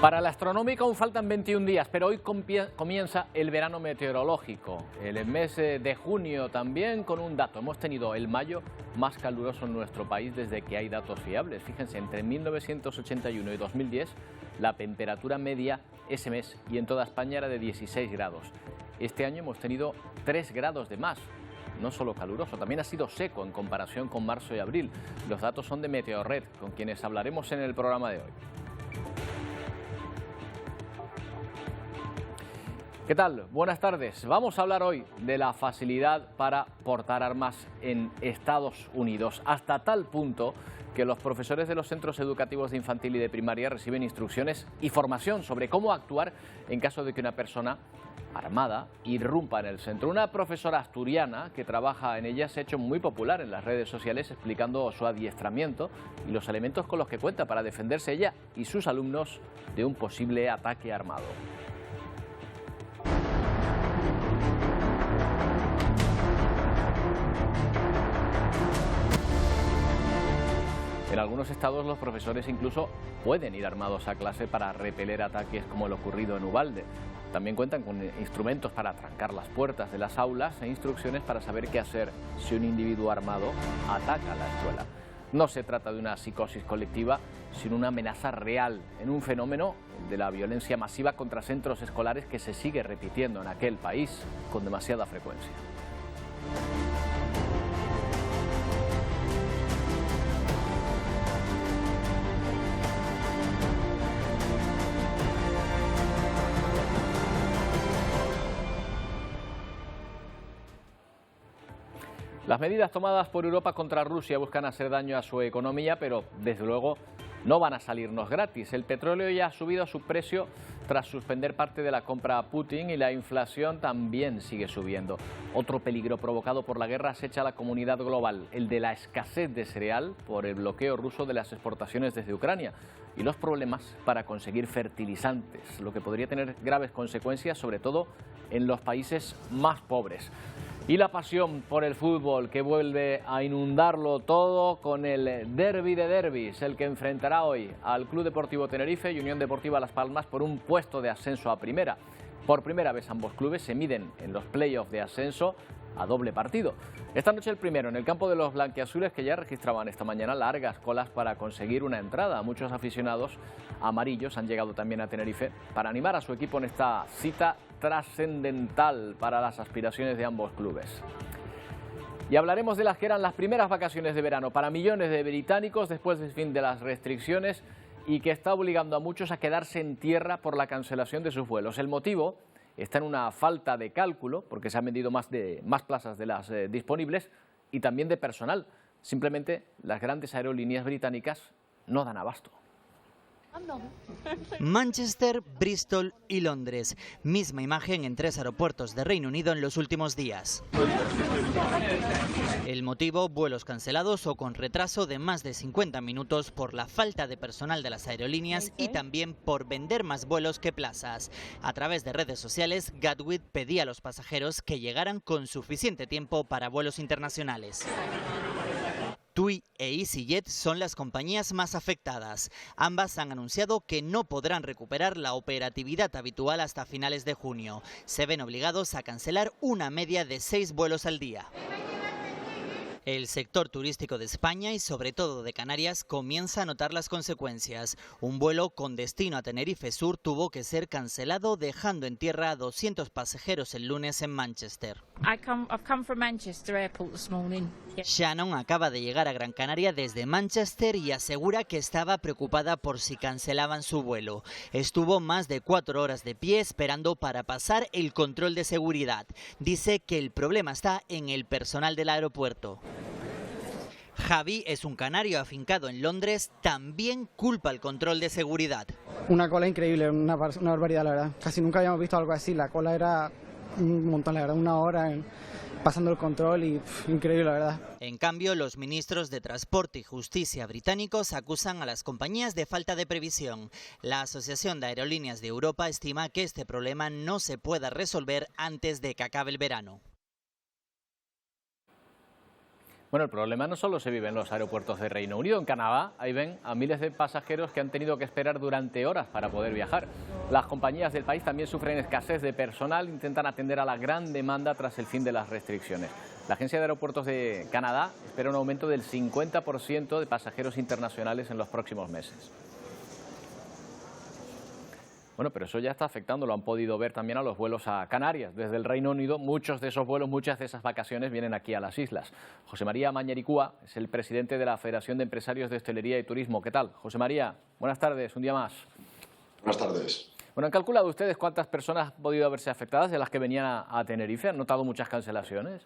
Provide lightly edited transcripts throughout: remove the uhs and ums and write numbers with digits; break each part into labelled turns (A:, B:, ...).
A: Para la astronómica aún faltan 21 días, pero hoy comienza el verano meteorológico. El mes de junio también con un dato. Hemos tenido el mayo más caluroso en nuestro país desde que hay datos fiables. Fíjense, entre 1981 y 2010 la temperatura media ese mes y en toda España era de 16 grados. Este año hemos tenido 3 grados de más. No solo caluroso, también ha sido seco en comparación con marzo y abril. Los datos son de Meteorred, con quienes hablaremos en el programa de hoy. ¿Qué tal? Buenas tardes. Vamos a hablar hoy de la facilidad para portar armas en Estados Unidos, hasta tal punto que los profesores de los centros educativos de infantil y de primaria reciben instrucciones y formación sobre cómo actuar en caso de que una persona armada irrumpa en el centro. Una profesora asturiana que trabaja en ella se ha hecho muy popular en las redes sociales explicando su adiestramiento y los elementos con los que cuenta para defenderse ella y sus alumnos de un posible ataque armado. En algunos estados los profesores incluso pueden ir armados a clase para repeler ataques como el ocurrido en Uvalde. También cuentan con instrumentos para trancar las puertas de las aulas e instrucciones para saber qué hacer si un individuo armado ataca a la escuela. No se trata de una psicosis colectiva, sino una amenaza real en un fenómeno de la violencia masiva contra centros escolares que se sigue repitiendo en aquel país con demasiada frecuencia. Las medidas tomadas por Europa contra Rusia buscan hacer daño a su economía, pero desde luego no van a salirnos gratis. El petróleo ya ha subido su precio tras suspender parte de la compra a Putin y la inflación también sigue subiendo. Otro peligro provocado por la guerra acecha a la comunidad global, el de la escasez de cereal por el bloqueo ruso de las exportaciones desde Ucrania y los problemas para conseguir fertilizantes, lo que podría tener graves consecuencias, sobre todo en los países más pobres. Y la pasión por el fútbol que vuelve a inundarlo todo con el derbi de derbis, el que enfrentará hoy al Club Deportivo Tenerife y Unión Deportiva Las Palmas por un puesto de ascenso a primera. Por primera vez ambos clubes se miden en los playoffs de ascenso a doble partido. Esta noche el primero en el campo de los blanquiazules, que ya registraban esta mañana largas colas para conseguir una entrada. Muchos aficionados amarillos han llegado también a Tenerife para animar a su equipo en esta cita trascendental para las aspiraciones de ambos clubes. Y hablaremos de las que eran las primeras vacaciones de verano para millones de británicos después del fin de las restricciones y que está obligando a muchos a quedarse en tierra por la cancelación de sus vuelos. El motivo está en una falta de cálculo, porque se han vendido más plazas de las disponibles y también de personal. Simplemente las grandes aerolíneas británicas no dan abasto.
B: Manchester, Bristol y Londres. Misma imagen en 3 aeropuertos de Reino Unido en los últimos días. El motivo, vuelos cancelados o con retraso de más de 50 minutos por la falta de personal de las aerolíneas y también por vender más vuelos que plazas. A través de redes sociales, Gatwick pedía a los pasajeros que llegaran con suficiente tiempo para vuelos internacionales. TUI e EasyJet son las compañías más afectadas. Ambas han anunciado que no podrán recuperar la operatividad habitual hasta finales de junio. Se ven obligados a cancelar una media de 6 vuelos al día. El sector turístico de España y sobre todo de Canarias comienza a notar las consecuencias. Un vuelo con destino a Tenerife Sur tuvo que ser cancelado, dejando en tierra a 200 pasajeros el lunes en Manchester.
C: I've come from Manchester Airport this morning.
B: Shannon acaba de llegar a Gran Canaria desde Manchester y asegura que estaba preocupada por si cancelaban su vuelo. Estuvo más de 4 horas de pie esperando para pasar el control de seguridad. Dice que el problema está en el personal del aeropuerto. Javi es un canario afincado en Londres, también culpa el control de seguridad.
D: Una cola increíble, una barbaridad la verdad. Casi nunca habíamos visto algo así, la cola era un montón, la verdad, 1 hora pasando el control y increíble la verdad.
B: En cambio, los ministros de Transporte y Justicia británicos acusan a las compañías de falta de previsión. La Asociación de Aerolíneas de Europa estima que este problema no se pueda resolver antes de que acabe el verano.
A: Bueno, el problema no solo se vive en los aeropuertos de Reino Unido. En Canadá, ahí ven a miles de pasajeros que han tenido que esperar durante horas para poder viajar. Las compañías del país también sufren escasez de personal, intentan atender a la gran demanda tras el fin de las restricciones. La Agencia de Aeropuertos de Canadá espera un aumento del 50% de pasajeros internacionales en los próximos meses. Bueno, pero eso ya está afectando, lo han podido ver también a los vuelos a Canarias. Desde el Reino Unido, muchos de esos vuelos, muchas de esas vacaciones vienen aquí a las islas. José María Mañericúa es el presidente de la Federación de Empresarios de Hostelería y Turismo. ¿Qué tal? José María, buenas tardes, un día más.
E: Buenas tardes.
A: Bueno, ¿han calculado ustedes cuántas personas han podido haberse afectadas de las que venían a Tenerife? ¿Han notado muchas cancelaciones?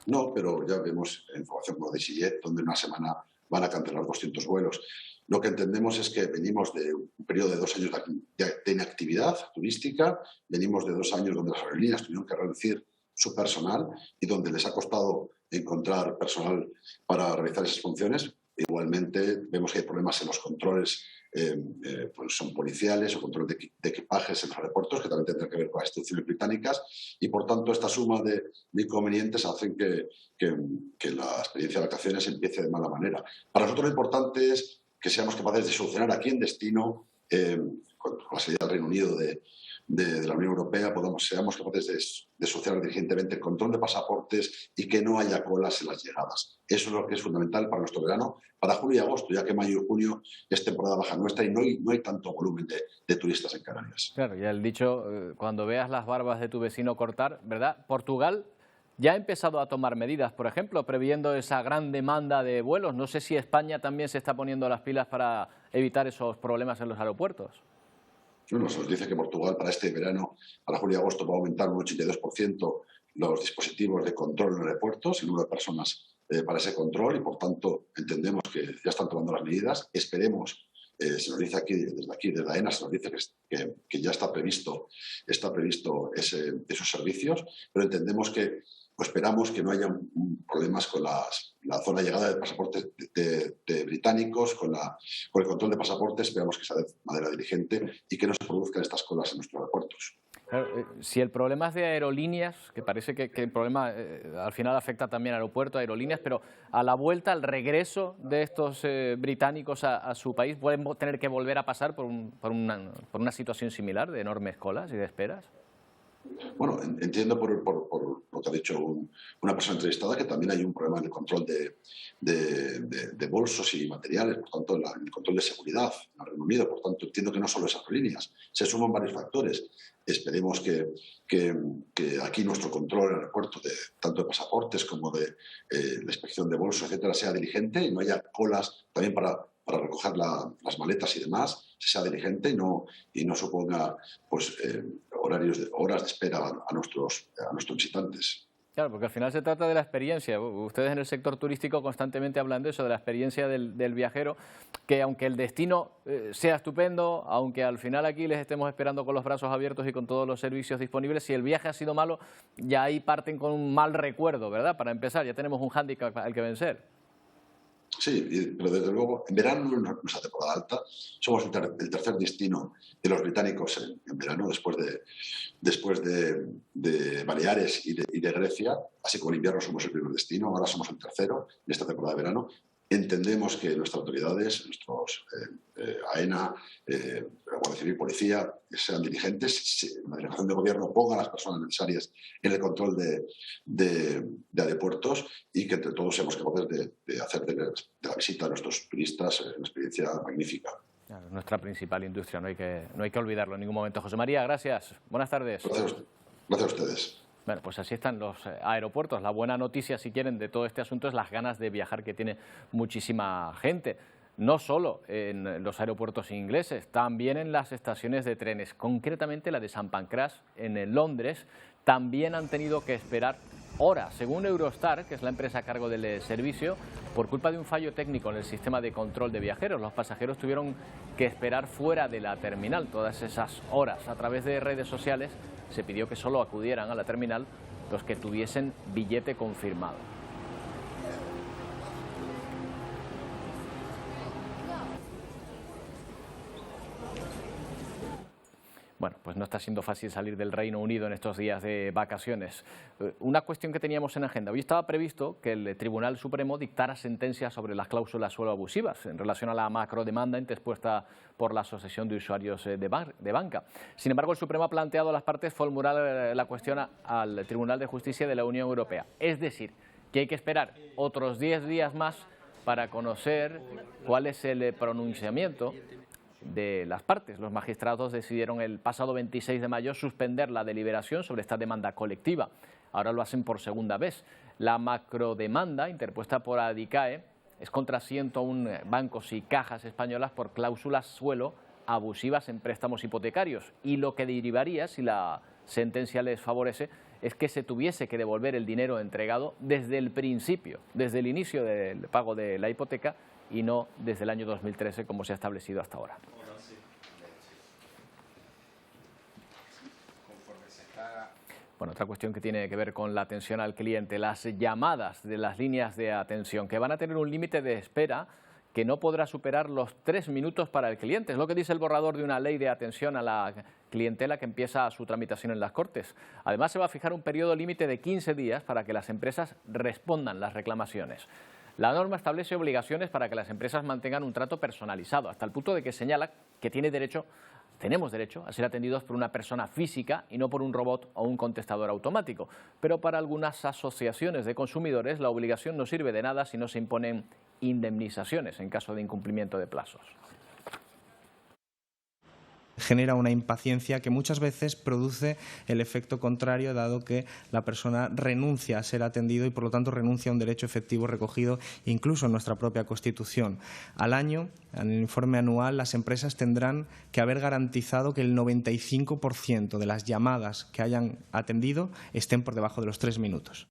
E: No, pero ya vemos información como de EasyJet, donde en una semana van a cancelar 200 vuelos. Lo que entendemos es que venimos de un periodo de 2 años de inactividad turística, venimos de 2 años donde las aerolíneas tuvieron que reducir su personal y donde les ha costado encontrar personal para realizar esas funciones. Igualmente vemos que hay problemas en los controles, pues son policiales o control de equipajes en los aeropuertos, que también tendrán que ver con las instituciones británicas, y por tanto esta suma de inconvenientes hacen que la experiencia de vacaciones empiece de mala manera. Para nosotros lo importante es que seamos capaces de solucionar aquí en destino, con la salida del Reino Unido de la Unión Europea, seamos capaces de solucionar diligentemente el control de pasaportes y que no haya colas en las llegadas. Eso es lo que es fundamental para nuestro verano, para julio y agosto, ya que mayo y junio es temporada baja nuestra y no hay tanto volumen de turistas en Canarias.
A: Claro, ya el dicho, cuando veas las barbas de tu vecino cortar, ¿verdad? Portugal ya ha empezado a tomar medidas, por ejemplo, previendo esa gran demanda de vuelos. No sé si España también se está poniendo las pilas para evitar esos problemas en los aeropuertos.
E: Bueno, se nos dice que Portugal para este verano, para julio y agosto, va a aumentar un 82% los dispositivos de control en aeropuertos, el número de personas para ese control, y por tanto entendemos que ya están tomando las medidas. Esperemos, se nos dice desde AENA se nos dice que ya está previsto esos servicios, pero entendemos que esperamos que no haya problemas con la zona de llegada de pasaportes de británicos, con el control de pasaportes. Esperamos que sea de manera diligente y que no se produzcan estas colas en nuestros aeropuertos.
A: Claro, si el problema es de aerolíneas, que parece que el problema al final afecta también a aeropuertos, aerolíneas, pero a la vuelta, al regreso de estos británicos a su país, ¿pueden tener que volver a pasar por una situación similar de enormes colas y de esperas?
E: Bueno, entiendo por lo que ha dicho una persona entrevistada que también hay un problema en el control de bolsos y materiales, por tanto, en el control de seguridad en el Reino Unido. Por tanto, entiendo que no solo es aerolíneas, se suman varios factores. Esperemos que aquí nuestro control en el aeropuerto, tanto de pasaportes como de la inspección de bolsos, etcétera, sea diligente y no haya colas también para recoger las maletas y demás, sea diligente y no suponga pues, horas de espera a nuestros visitantes.
A: Claro, porque al final se trata de la experiencia. Ustedes en el sector turístico constantemente hablan de eso, de la experiencia del viajero, que aunque el destino sea estupendo, aunque al final aquí les estemos esperando con los brazos abiertos y con todos los servicios disponibles, si el viaje ha sido malo, ya ahí parten con un mal recuerdo, ¿verdad? Para empezar, ya tenemos un hándicap al que vencer.
E: Sí, pero desde luego, en verano no es nuestra temporada alta. Somos el tercer destino de los británicos en verano, después de Baleares y de Grecia. Así como en invierno somos el primer destino, ahora somos el tercero en esta temporada de verano. Entendemos que nuestras autoridades, nuestros AENA, Guardia Civil, Policía, sean diligentes, la delegación de gobierno ponga a las personas necesarias en el control de aeropuertos y que entre todos seamos capaces de hacer de la visita a nuestros turistas una experiencia magnífica.
A: Claro, nuestra principal industria, no hay que olvidarlo en ningún momento. José María, gracias. Buenas tardes.
E: Gracias a ustedes.
A: Bueno, pues así están los aeropuertos. La buena noticia, si quieren, de todo este asunto es las ganas de viajar que tiene muchísima gente. No solo en los aeropuertos ingleses, también en las estaciones de trenes. Concretamente la de St. Pancras, en Londres, también han tenido que esperar horas. Según Eurostar, que es la empresa a cargo del servicio, por culpa de un fallo técnico en el sistema de control de viajeros, los pasajeros tuvieron que esperar fuera de la terminal todas esas horas. A través de redes sociales se pidió que solo acudieran a la terminal los que tuviesen billete confirmado. Bueno, pues no está siendo fácil salir del Reino Unido en estos días de vacaciones. Una cuestión que teníamos en agenda. Hoy estaba previsto que el Tribunal Supremo dictara sentencias sobre las cláusulas suelo abusivas en relación a la macrodemanda interpuesta por la Asociación de Usuarios de Banca. Sin embargo, el Supremo ha planteado a las partes formular la cuestión al Tribunal de Justicia de la Unión Europea. Es decir, que hay que esperar otros 10 días más para conocer cuál es el pronunciamiento de las partes. Los magistrados decidieron el pasado 26 de mayo suspender la deliberación sobre esta demanda colectiva. Ahora lo hacen por segunda vez. La macrodemanda interpuesta por Adicae es contra 101 bancos y cajas españolas por cláusulas suelo abusivas en préstamos hipotecarios, y lo que derivaría, si la sentencia les favorece, es que se tuviese que devolver el dinero entregado desde el principio, desde el inicio del pago de la hipoteca, y no desde el año 2013 como se ha establecido hasta ahora. Bueno, otra cuestión que tiene que ver con la atención al cliente, las llamadas de las líneas de atención, que van a tener un límite de espera que no podrá superar los 3 minutos para el cliente. Es lo que dice el borrador de una ley de atención a la clientela que empieza su tramitación en las Cortes. Además, se va a fijar un periodo límite de 15 días para que las empresas respondan las reclamaciones. La norma establece obligaciones para que las empresas mantengan un trato personalizado, hasta el punto de que señala que tenemos derecho a ser atendidos por una persona física y no por un robot o un contestador automático. Pero para algunas asociaciones de consumidores la obligación no sirve de nada si no se imponen indemnizaciones en caso de incumplimiento de plazos.
F: Genera una impaciencia que muchas veces produce el efecto contrario, dado que la persona renuncia a ser atendido y por lo tanto renuncia a un derecho efectivo recogido incluso en nuestra propia Constitución. Al año, en el informe anual, las empresas tendrán que haber garantizado que el 95% de las llamadas que hayan atendido estén por debajo de los 3 minutos.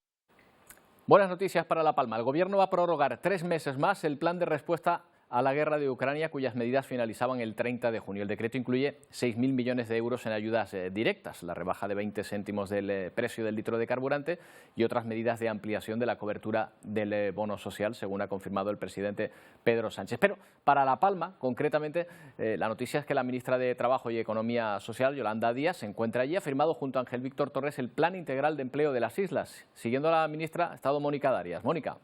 A: Buenas noticias para La Palma. El Gobierno va a prorrogar 3 meses más el plan de respuesta a la guerra de Ucrania, cuyas medidas finalizaban el 30 de junio. El decreto incluye 6.000 millones de euros en ayudas directas, la rebaja de 20 céntimos del precio del litro de carburante y otras medidas de ampliación de la cobertura del bono social, según ha confirmado el presidente Pedro Sánchez. Pero para La Palma, concretamente, la noticia es que la ministra de Trabajo y Economía Social, Yolanda Díaz, se encuentra allí. Ha firmado junto a Ángel Víctor Torres el Plan Integral de Empleo de las Islas. Siguiendo a la ministra ha estado Mónica Darias. Mónica.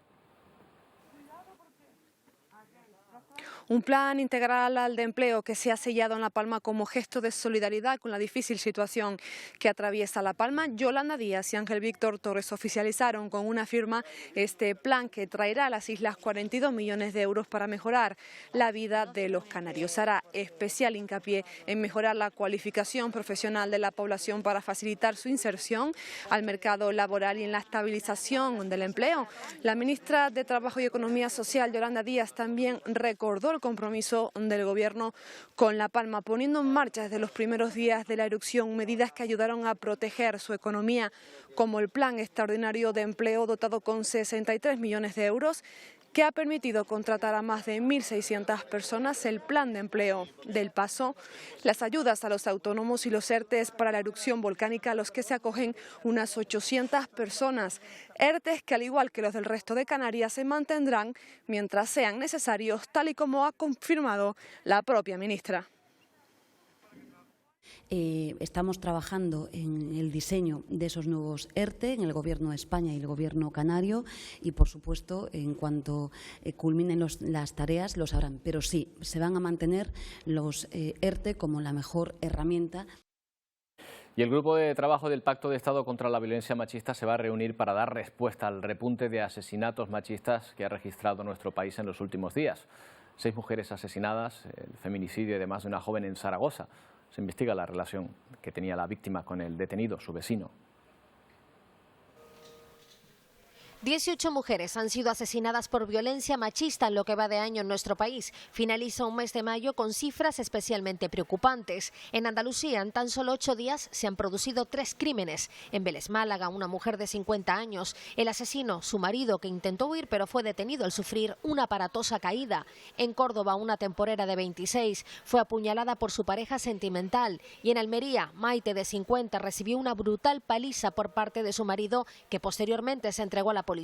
G: Un plan integral de empleo que se ha sellado en La Palma como gesto de solidaridad con la difícil situación que atraviesa La Palma. Yolanda Díaz y Ángel Víctor Torres oficializaron con una firma este plan que traerá a las islas 42 millones de euros para mejorar la vida de los canarios. Hará especial hincapié en mejorar la cualificación profesional de la población para facilitar su inserción al mercado laboral y en la estabilización del empleo. La ministra de Trabajo y Economía Social, Yolanda Díaz, también recordó el compromiso del Gobierno con La Palma, poniendo en marcha desde los primeros días de la erupción medidas que ayudaron a proteger su economía, como el Plan Extraordinario de Empleo dotado con 63 millones de euros, que ha permitido contratar a más de 1.600 personas, el Plan de Empleo del Paso, las ayudas a los autónomos y los ERTEs para la erupción volcánica, a los que se acogen unas 800 personas. ERTEs que, al igual que los del resto de Canarias, se mantendrán mientras sean necesarios, tal y como ha confirmado la propia ministra.
H: Estamos trabajando en el diseño de esos nuevos ERTE en el Gobierno de España y el Gobierno canario y, por supuesto, en cuanto culminen las tareas lo sabrán. Pero sí, se van a mantener los ERTE como la mejor herramienta.
A: Y el Grupo de Trabajo del Pacto de Estado contra la Violencia Machista se va a reunir para dar respuesta al repunte de asesinatos machistas que ha registrado nuestro país en los últimos días. 6 mujeres asesinadas, el feminicidio de más de una joven en Zaragoza. Se investiga la relación que tenía la víctima con el detenido, su vecino.
I: 18 mujeres han sido asesinadas por violencia machista en lo que va de año en nuestro país. Finaliza un mes de mayo con cifras especialmente preocupantes. En Andalucía, en tan solo 8 días, se han producido 3 crímenes. En Vélez, Málaga, una mujer de 50 años. El asesino, su marido, que intentó huir pero fue detenido al sufrir una aparatosa caída. En Córdoba, una temporera de 26 fue apuñalada por su pareja sentimental. Y en Almería, Maite, de 50, recibió una brutal paliza por parte de su marido, que posteriormente se entregó a la policía.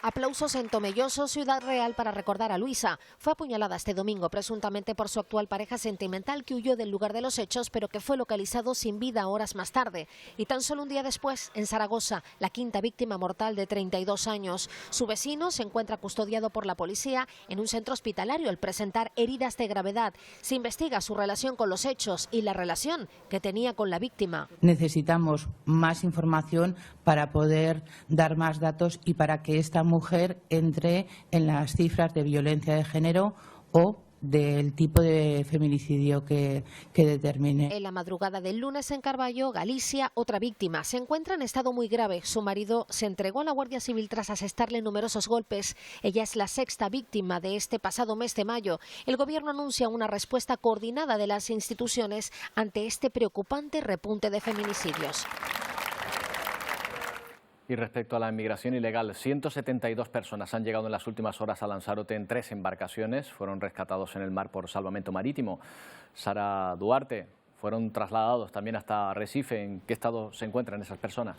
I: Aplausos en Tomelloso, Ciudad Real, para recordar a Luisa. Fue apuñalada este domingo, presuntamente por su actual pareja sentimental, que huyó del lugar de los hechos, pero que fue localizado sin vida horas más tarde. Y tan solo un día después, en Zaragoza, la quinta víctima mortal de 32 años. Su vecino se encuentra custodiado por la policía en un centro hospitalario al presentar heridas de gravedad. Se investiga su relación con los hechos y la relación que tenía con la víctima.
J: Necesitamos más información para poder dar más datos y para que esta mujer entre en las cifras de violencia de género o del tipo de feminicidio que determine.
I: En la madrugada del lunes en Carballo, Galicia, otra víctima se encuentra en estado muy grave. Su marido se entregó a la Guardia Civil tras asestarle numerosos golpes. Ella es la sexta víctima de este pasado mes de mayo. El Gobierno anuncia una respuesta coordinada de las instituciones ante este preocupante repunte de feminicidios.
A: Y respecto a la inmigración ilegal, 172 personas han llegado en las últimas horas a Lanzarote en 3 embarcaciones. Fueron rescatados en el mar por salvamento marítimo. Sara Duarte, fueron trasladados también hasta Arrecife. ¿En qué estado se encuentran esas personas?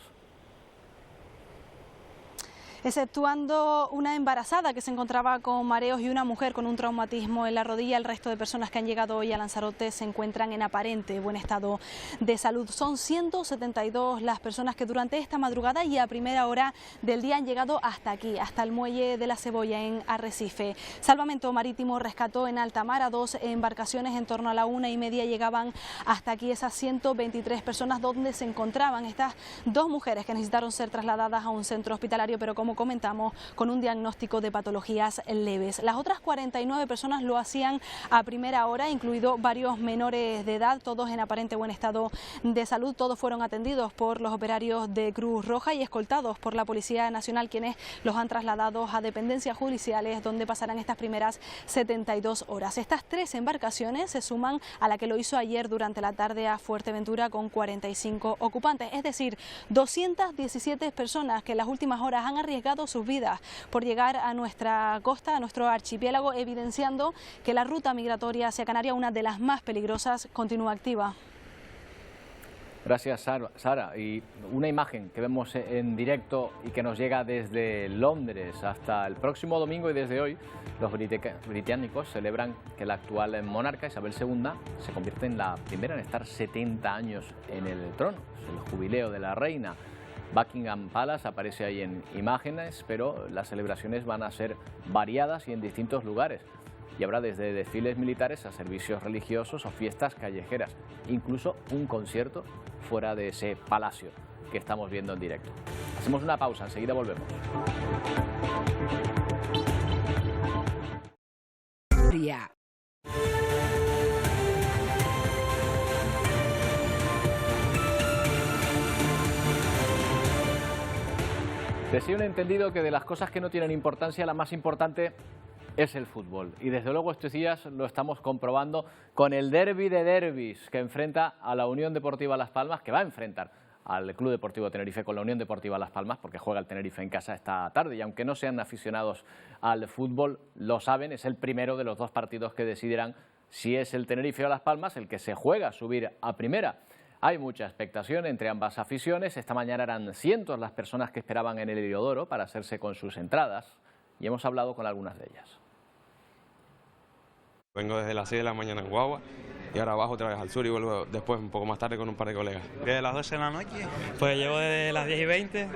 K: Exceptuando una embarazada que se encontraba con mareos y una mujer con un traumatismo en la rodilla, el resto de personas que han llegado hoy a Lanzarote se encuentran en aparente buen estado de salud. Son 172 las personas que durante esta madrugada y a primera hora del día han llegado hasta aquí, hasta el muelle de la Cebolla en Arrecife. Salvamento Marítimo rescató en alta mar a 2 embarcaciones. En torno a la 1:30 llegaban hasta aquí esas 123 personas, donde se encontraban estas 2 mujeres que necesitaron ser trasladadas a un centro hospitalario, pero como comentamos, con un diagnóstico de patologías leves. Las otras 49 personas lo hacían a primera hora, incluido varios menores de edad, todos en aparente buen estado de salud. Todos fueron atendidos por los operarios de Cruz Roja y escoltados por la Policía Nacional, quienes los han trasladado a dependencias judiciales, donde pasarán estas primeras 72 horas. Estas 3 embarcaciones se suman a la que lo hizo ayer durante la tarde a Fuerteventura, con 45 ocupantes, es decir, 217 personas que en las últimas horas han arriesgado sus vidas por llegar a nuestra costa, a nuestro archipiélago, evidenciando que la ruta migratoria hacia Canarias, una de las más peligrosas, continúa activa.
A: Gracias, Sara. Y una imagen que vemos en directo y que nos llega desde Londres hasta el próximo domingo, y desde hoy los británicos celebran que la actual monarca, Isabel II, se convierte en la primera en estar 70 años en el trono. Es el jubileo de la reina. Buckingham Palace aparece ahí en imágenes, pero las celebraciones van a ser variadas y en distintos lugares. Y habrá desde desfiles militares a servicios religiosos o fiestas callejeras, incluso un concierto fuera de ese palacio que estamos viendo en directo. Hacemos una pausa, enseguida volvemos. Decía un entendido que de las cosas que no tienen importancia, la más importante es el fútbol. Y desde luego estos días lo estamos comprobando con el derbi de derbis que enfrenta a la Unión Deportiva Las Palmas, que va a enfrentar al Club Deportivo Tenerife con la Unión Deportiva Las Palmas, porque juega el Tenerife en casa esta tarde. Y aunque no sean aficionados al fútbol, lo saben, es el primero de los 2 partidos que decidirán si es el Tenerife o Las Palmas el que se juega a subir a primera. Hay mucha expectación entre ambas aficiones. Esta mañana eran cientos las personas que esperaban en el Heliodoro para hacerse con sus entradas y hemos hablado con algunas de ellas.
L: Vengo desde las 6 de la mañana en guagua y ahora bajo otra vez al sur y vuelvo después un poco más tarde con un par de colegas.
M: ¿Desde las 12 de la noche?
N: Pues llevo desde las 10:20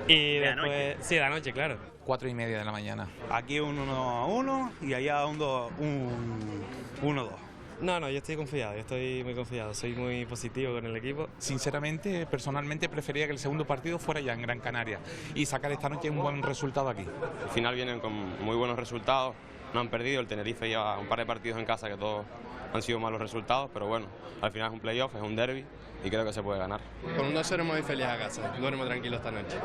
N: y
M: ¿De
N: después...
M: la noche?
N: Sí, de la noche, claro.
O: 4:30 de la mañana.
M: Aquí un 1-1 y allá un 1-2.
N: No, yo estoy confiado, yo estoy muy confiado, soy muy positivo con el equipo.
O: Sinceramente, personalmente prefería que el segundo partido fuera ya en Gran Canaria y sacar esta noche un buen resultado aquí.
L: Al final vienen con muy buenos resultados, no han perdido, el Tenerife lleva un par de partidos en casa que todos han sido malos resultados, pero bueno, al final es un playoff, es un derbi y creo que se puede ganar.
P: Con un 2-0 muy feliz a casa, duermo tranquilo esta noche.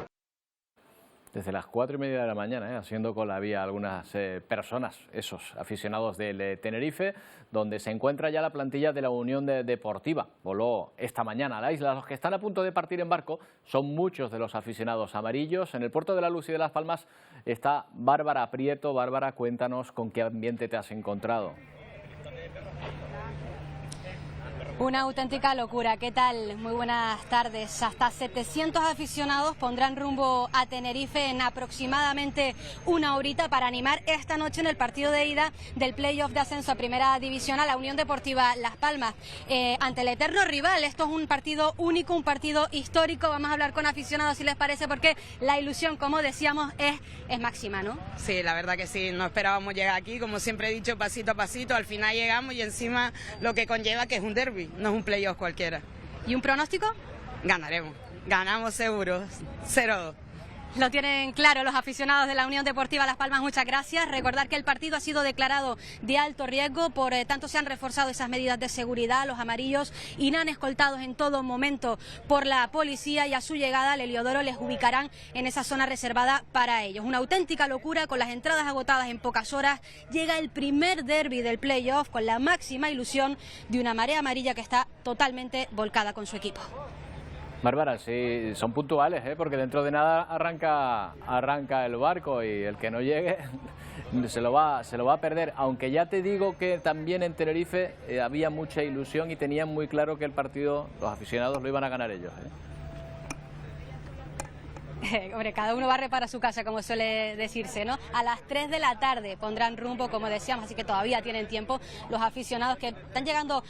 A: Desde las 4:30 de la mañana, haciendo cola, había algunas personas, esos aficionados del Tenerife, donde se encuentra ya la plantilla de la Unión Deportiva. Voló esta mañana a la isla. Los que están a punto de partir en barco son muchos de los aficionados amarillos. En el puerto de la Luz y de Las Palmas está Bárbara Prieto. Bárbara, cuéntanos con qué ambiente te has encontrado.
Q: Una auténtica locura. ¿Qué tal? Muy buenas tardes. Hasta 700 aficionados pondrán rumbo a Tenerife en aproximadamente una horita para animar esta noche en el partido de ida del playoff de ascenso a Primera División a la Unión Deportiva Las Palmas. Ante el eterno rival, esto es un partido único, un partido histórico. Vamos a hablar con aficionados si les parece, porque la ilusión, como decíamos, es máxima, ¿no?
R: Sí, la verdad que sí. No esperábamos llegar aquí, como siempre he dicho, pasito a pasito. Al final llegamos y encima lo que conlleva que es un derbi. No es un playoff cualquiera.
Q: ¿Y un pronóstico?
R: Ganaremos. Ganamos seguro. 0-2.
Q: Lo tienen claro los aficionados de la Unión Deportiva Las Palmas. Muchas gracias. Recordar que el partido ha sido declarado de alto riesgo, por tanto se han reforzado esas medidas de seguridad. Los amarillos irán escoltados en todo momento por la policía y a su llegada al Heliodoro les ubicarán en esa zona reservada para ellos. Una auténtica locura, con las entradas agotadas en pocas horas. Llega el primer derbi del playoff con la máxima ilusión de una marea amarilla que está totalmente volcada con su equipo.
A: Bárbara, sí, son puntuales, porque dentro de nada arranca el barco y el que no llegue se lo va a perder. Aunque ya te digo que también en Tenerife había mucha ilusión y tenían muy claro que el partido, los aficionados, lo iban a ganar ellos.
Q: Hombre, cada uno barre para su casa, como suele decirse, ¿no? A las 3 de la tarde pondrán rumbo, como decíamos, así que todavía tienen tiempo los aficionados, que están llegando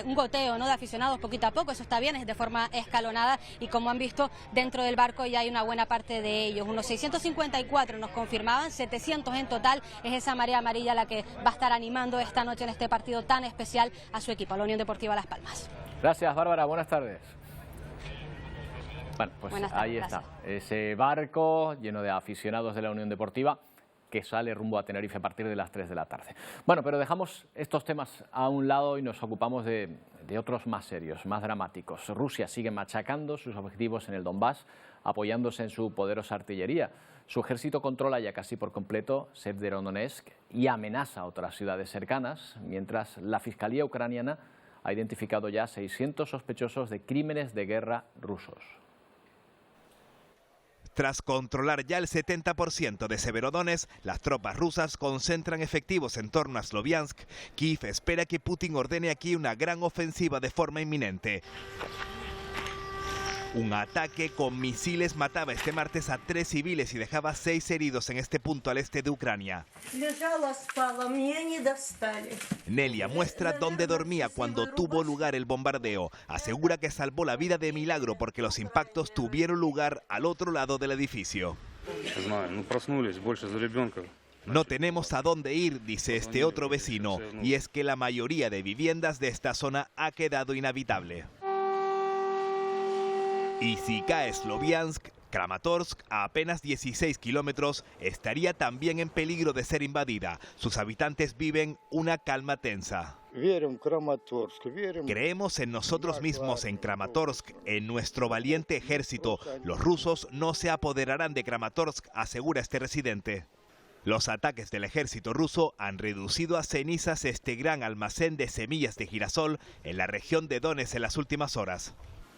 Q: un goteo, ¿no?, de aficionados poquito a poco. Eso está bien, es de forma escalonada, y como han visto, dentro del barco ya hay una buena parte de ellos. Unos 654 nos confirmaban, 700 en total. Es esa marea amarilla la que va a estar animando esta noche en este partido tan especial a su equipo, a la Unión Deportiva Las Palmas.
A: Gracias, Bárbara, buenas tardes. Bueno, pues
Q: Buenas tardes,
A: ahí está,
Q: gracias.
A: ese barco lleno de aficionados de la Unión Deportiva que sale rumbo a Tenerife a partir de las 3 de la tarde. Bueno, pero dejamos estos temas a un lado y nos ocupamos de otros más serios, más dramáticos. Rusia sigue machacando sus objetivos en el Donbass, apoyándose en su poderosa artillería. Su ejército controla ya casi por completo Severodonetsk y amenaza a otras ciudades cercanas, mientras la Fiscalía ucraniana ha identificado ya 600 sospechosos de crímenes de guerra rusos.
S: Tras controlar ya el 70% de Severodonetsk, las tropas rusas concentran efectivos en torno a Sloviansk. Kiev espera que Putin ordene aquí una gran ofensiva de forma inminente. Un ataque con misiles mataba este martes a 3 civiles y dejaba 6 heridos en este punto al este de Ucrania. Nelia muestra dónde dormía cuando tuvo lugar el bombardeo. Asegura que salvó la vida de milagro porque los impactos tuvieron lugar al otro lado del edificio. No tenemos a dónde ir, dice este otro vecino, y es que la mayoría de viviendas de esta zona ha quedado inhabitable. Y si cae Sloviansk, Kramatorsk, a apenas 16 kilómetros, estaría también en peligro de ser invadida. Sus habitantes viven una calma tensa. Creemos en nosotros mismos, en Kramatorsk, en nuestro valiente ejército. Los rusos no se apoderarán de Kramatorsk, asegura este residente. Los ataques del ejército ruso han reducido a cenizas este gran almacén de semillas de girasol en la región de Donetsk en las últimas horas.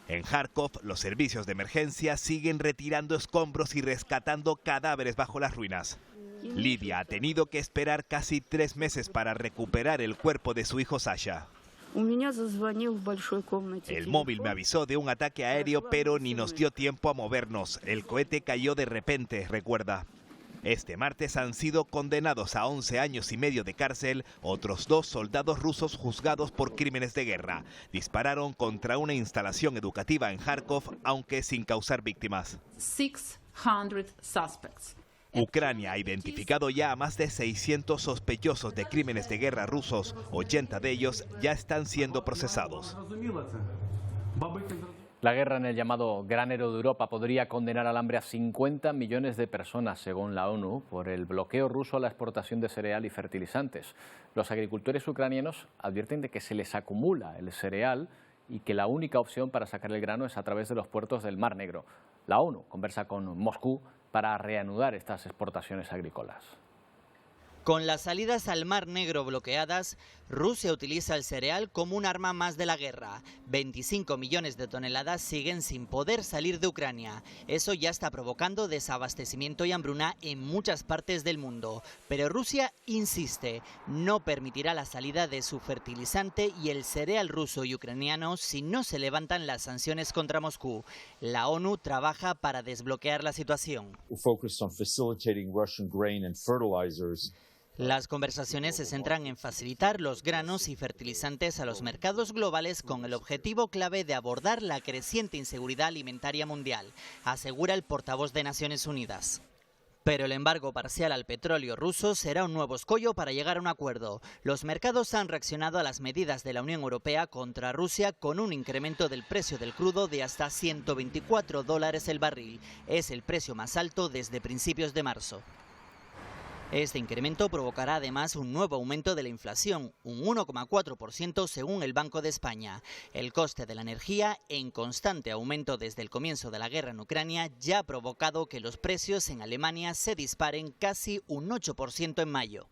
S: En Kharkov, los servicios de emergencia siguen retirando escombros y rescatando cadáveres bajo las ruinas. Lidia ha tenido que esperar casi 3 meses para recuperar el cuerpo de su hijo Sasha. El móvil me avisó de un ataque aéreo, pero ni nos dio tiempo a movernos. El cohete cayó de repente, recuerda. Este martes han sido condenados a 11 años y medio de cárcel otros 2 soldados rusos juzgados por crímenes de guerra. Dispararon contra una instalación educativa en Kharkov, aunque sin causar víctimas.
T: 600 suspects.
S: Ucrania ha identificado ya a más de 600 sospechosos de crímenes de guerra rusos. 80 de ellos ya están siendo procesados.
A: La guerra en el llamado granero de Europa podría condenar al hambre a 50 millones de personas, según la ONU, por el bloqueo ruso a la exportación de cereal y fertilizantes. Los agricultores ucranianos advierten de que se les acumula el cereal y que la única opción para sacar el grano es a través de los puertos del Mar Negro. La ONU conversa con Moscú para reanudar estas exportaciones agrícolas.
B: Con las salidas al Mar Negro bloqueadas, Rusia utiliza el cereal como un arma más de la guerra. 25 millones de toneladas siguen sin poder salir de Ucrania. Eso ya está provocando desabastecimiento y hambruna en muchas partes del mundo. Pero Rusia insiste, no permitirá la salida de su fertilizante y el cereal ruso y ucraniano si no se levantan las sanciones contra Moscú. La ONU trabaja para desbloquear la situación. Las conversaciones se centran en facilitar los granos y fertilizantes a los mercados globales con el objetivo clave de abordar la creciente inseguridad alimentaria mundial, asegura el portavoz de Naciones Unidas. Pero el embargo parcial al petróleo ruso será un nuevo escollo para llegar a un acuerdo. Los mercados han reaccionado a las medidas de la Unión Europea contra Rusia con un incremento del precio del crudo de hasta $124 el barril. Es el precio más alto desde principios de marzo. Este incremento provocará además un nuevo aumento de la inflación, un 1,4% según el Banco de España. El coste de la energía, en constante aumento desde el comienzo de la guerra en Ucrania, ya ha provocado que los precios en Alemania se disparen casi un 8% en mayo.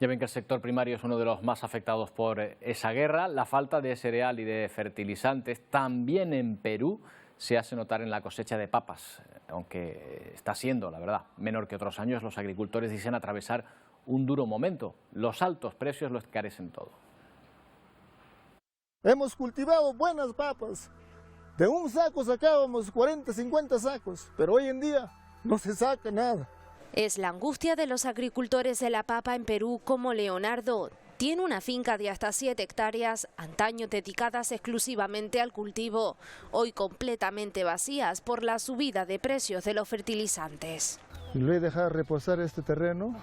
A: Ya ven que el sector primario es uno de los más afectados por esa guerra. La falta de cereal y de fertilizantes también en Perú se hace notar en la cosecha de papas, aunque está siendo, la verdad, menor que otros años. Los agricultores dicen atravesar un duro momento. Los altos precios lo encarecen todo.
U: Hemos cultivado buenas papas. De un saco sacábamos 40, 50 sacos, pero hoy en día no se saca nada.
V: Es la angustia de los agricultores de la papa en Perú, como Leonardo. Tiene una finca de hasta 7 hectáreas, antaño dedicadas exclusivamente al cultivo, hoy completamente vacías por la subida de precios de los fertilizantes.
U: Lo he dejado reposar este terreno,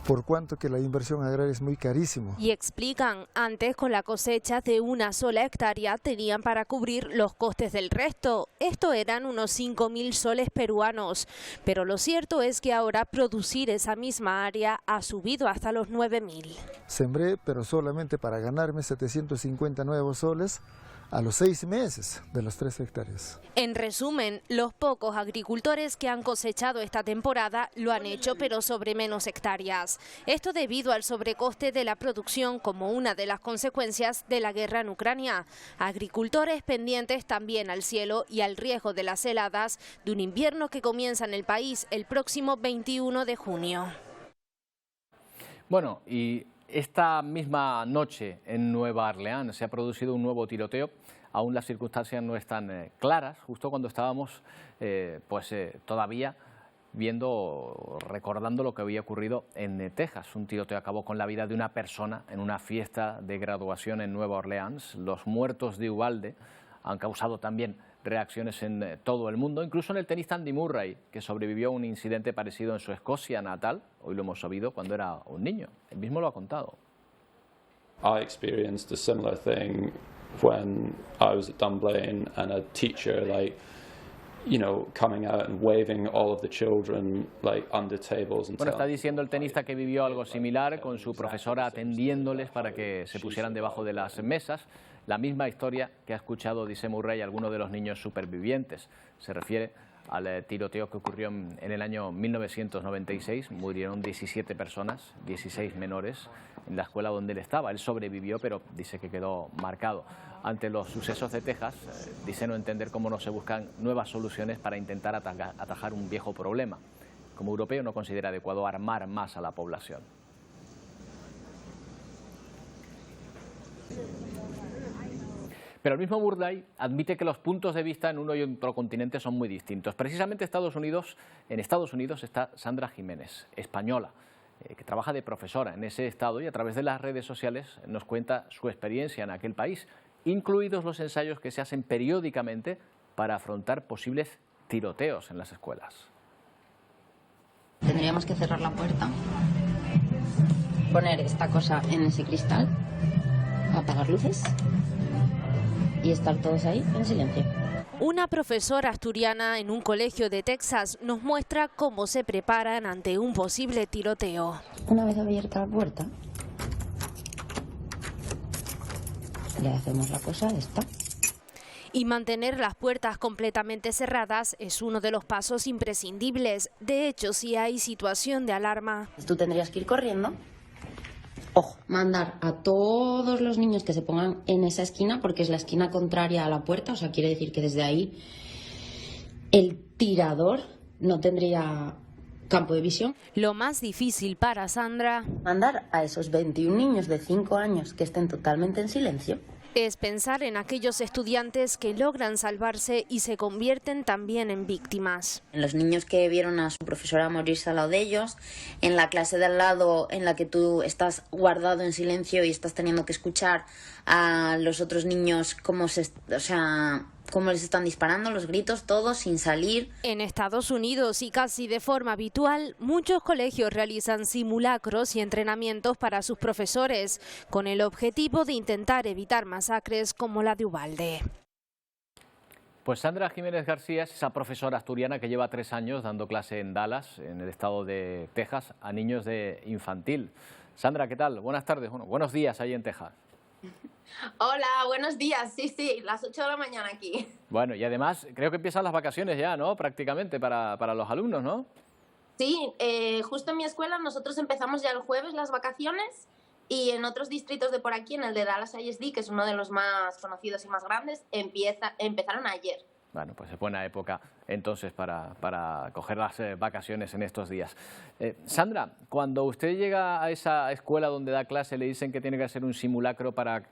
U: por cuanto que la inversión agraria es muy carísimo.
V: Y explican, antes con la cosecha de una sola hectárea tenían para cubrir los costes del resto. Esto eran unos 5.000 soles peruanos. Pero lo cierto es que ahora producir esa misma área ha subido hasta los 9.000.
U: Sembré, pero solamente para ganarme 750 nuevos soles a los 6 meses de los 3 hectáreas.
V: En resumen, los pocos agricultores que han cosechado esta temporada lo han hecho, pero sobre menos hectáreas. Esto debido al sobrecoste de la producción como una de las consecuencias de la guerra en Ucrania. Agricultores pendientes también al cielo y al riesgo de las heladas de un invierno que comienza en el país el próximo 21 de junio.
A: Bueno, y esta misma noche en Nueva Orleans se ha producido un nuevo tiroteo. Aún las circunstancias no están claras, justo cuando estábamos todavía recordando lo que había ocurrido en Texas. Un tiroteo acabó con la vida de una persona en una fiesta de graduación en Nueva Orleans. Los muertos de Uvalde han causado también reacciones en todo el mundo, incluso en el tenista Andy Murray, que sobrevivió a un incidente parecido en su Escocia natal. Hoy lo hemos sabido cuando era un niño. Él mismo lo ha contado.
W: I experienced a similar thing when I was at Dunblane, and a teacher, coming out and waving all of the children under tables.
A: Bueno, está diciendo el tenista que vivió algo similar, con su profesora atendiéndoles para que se pusieran debajo de las mesas. La misma historia que ha escuchado, dice Murray, alguno de los niños supervivientes. Se refiere al tiroteo que ocurrió en el año 1996. Murieron 17 personas, 16 menores, en la escuela donde él estaba. Él sobrevivió, pero dice que quedó marcado. Ante los sucesos de Texas, dice no entender cómo no se buscan nuevas soluciones para intentar atajar un viejo problema. Como europeo no considera adecuado armar más a la población. Pero el mismo Murray admite que los puntos de vista en uno y otro continente son muy distintos. Precisamente en Estados Unidos está Sandra Jiménez, española, que trabaja de profesora en ese estado y a través de las redes sociales nos cuenta su experiencia en aquel país, incluidos los ensayos que se hacen periódicamente para afrontar posibles tiroteos en las escuelas.
X: Tendríamos que cerrar la puerta, poner esta cosa en ese cristal, apagar luces y estar todos ahí en silencio.
V: Una profesora asturiana en un colegio de Texas nos muestra cómo se preparan ante un posible tiroteo.
X: Una vez abierta la puerta, le hacemos la cosa esta.
V: Y mantener las puertas completamente cerradas es uno de los pasos imprescindibles. De hecho, si hay situación de alarma.
X: Tú tendrías que ir corriendo. Ojo, mandar a todos los niños que se pongan en esa esquina, porque es la esquina contraria a la puerta, o sea, quiere decir que desde ahí el tirador no tendría campo de visión.
V: Lo más difícil para Sandra
X: Mandar a esos 21 niños de 5 años que estén totalmente en silencio.
V: es pensar en aquellos estudiantes que logran salvarse y se convierten también en víctimas.
X: En los niños que vieron a su profesora morirse al lado de ellos, en la clase de al lado en la que tú estás guardado en silencio y estás teniendo que escuchar a los otros niños cómo les están disparando, los gritos, todos sin salir.
V: En Estados Unidos y casi de forma habitual, muchos colegios realizan simulacros y entrenamientos para sus profesores, con el objetivo de intentar evitar masacres como la de Uvalde.
A: Pues Sandra Jiménez García es esa profesora asturiana que lleva 3 años dando clase en Dallas, en el estado de Texas, a niños de infantil. Sandra, ¿qué tal? Buenas tardes, bueno, buenos días ahí en Texas.
C: Hola, buenos días. Sí, las 8 de la mañana aquí.
A: Bueno, y además creo que empiezan las vacaciones ya, ¿no? Prácticamente para los alumnos, ¿no?
C: Sí, justo en mi escuela nosotros empezamos ya el jueves las vacaciones y en otros distritos de por aquí, en el de Dallas ISD, que es uno de los más conocidos y más grandes, empezaron ayer.
A: Bueno, pues es buena época entonces para coger las vacaciones en estos días. Sandra, cuando usted llega a esa escuela donde da clase, le dicen que tiene que hacer un simulacro para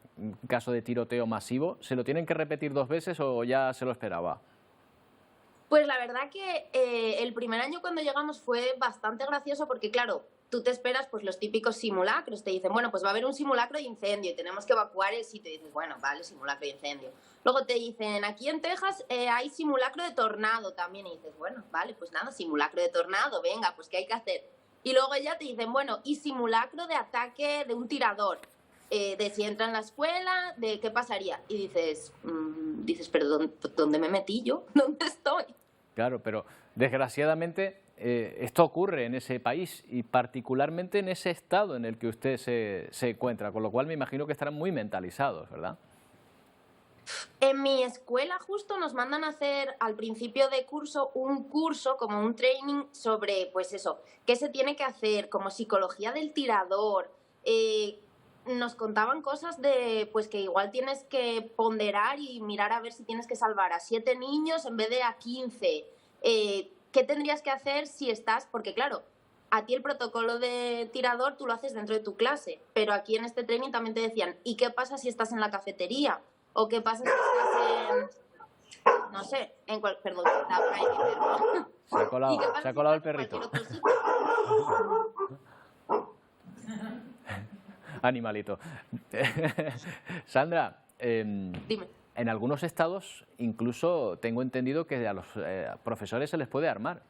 A: caso de tiroteo masivo, ¿se lo tienen que repetir 2 veces o ya se lo esperaba?
C: Pues la verdad que el primer año cuando llegamos fue bastante gracioso porque, claro, tú te esperas pues los típicos simulacros. Te dicen, bueno, pues va a haber un simulacro de incendio y tenemos que evacuar el sitio. Y dices, bueno, vale, simulacro de incendio. Luego te dicen, aquí en Texas hay simulacro de tornado también. Y dices, bueno, vale, pues nada, simulacro de tornado, venga, pues ¿qué hay que hacer? Y luego ya te dicen, bueno, y simulacro de ataque de un tirador. De si entra en la escuela, de qué pasaría. Y dices, pero ¿dónde me metí yo? ¿Dónde estoy?
A: Claro, pero desgraciadamente esto ocurre en ese país y particularmente en ese estado en el que usted se encuentra, con lo cual me imagino que estarán muy mentalizados, ¿verdad?
C: En mi escuela justo nos mandan a hacer al principio de curso un curso, como un training sobre, pues eso, qué se tiene que hacer, como psicología del tirador. Nos contaban cosas de, pues que igual tienes que ponderar y mirar a ver si tienes que salvar a 7 niños en vez de a 15. ¿Qué tendrías que hacer si estás? Porque claro, a ti el protocolo de tirador tú lo haces dentro de tu clase, pero aquí en este training también te decían, ¿y qué pasa si estás en la cafetería? ¿O qué pasa si estás en, no sé, perdón, está por ahí mi perro.
A: Se ha colado el perrito. Animalito. Sandra,
C: dime.
A: En algunos estados incluso tengo entendido que a los profesores se les puede armar.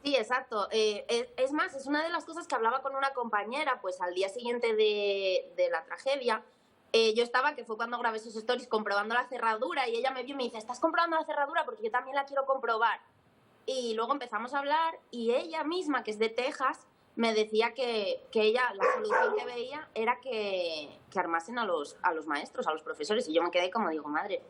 C: Sí, exacto. Es más, es una de las cosas que hablaba con una compañera, pues al día siguiente de la tragedia. Yo estaba, que fue cuando grabé sus stories, comprobando la cerradura y ella me vio y me dice, ¿estás comprobando la cerradura? Porque yo también la quiero comprobar. Y luego empezamos a hablar y ella misma, que es de Texas, me decía que ella, la solución que veía era que armasen a los maestros, a los profesores. Y yo me quedé como, digo, madre,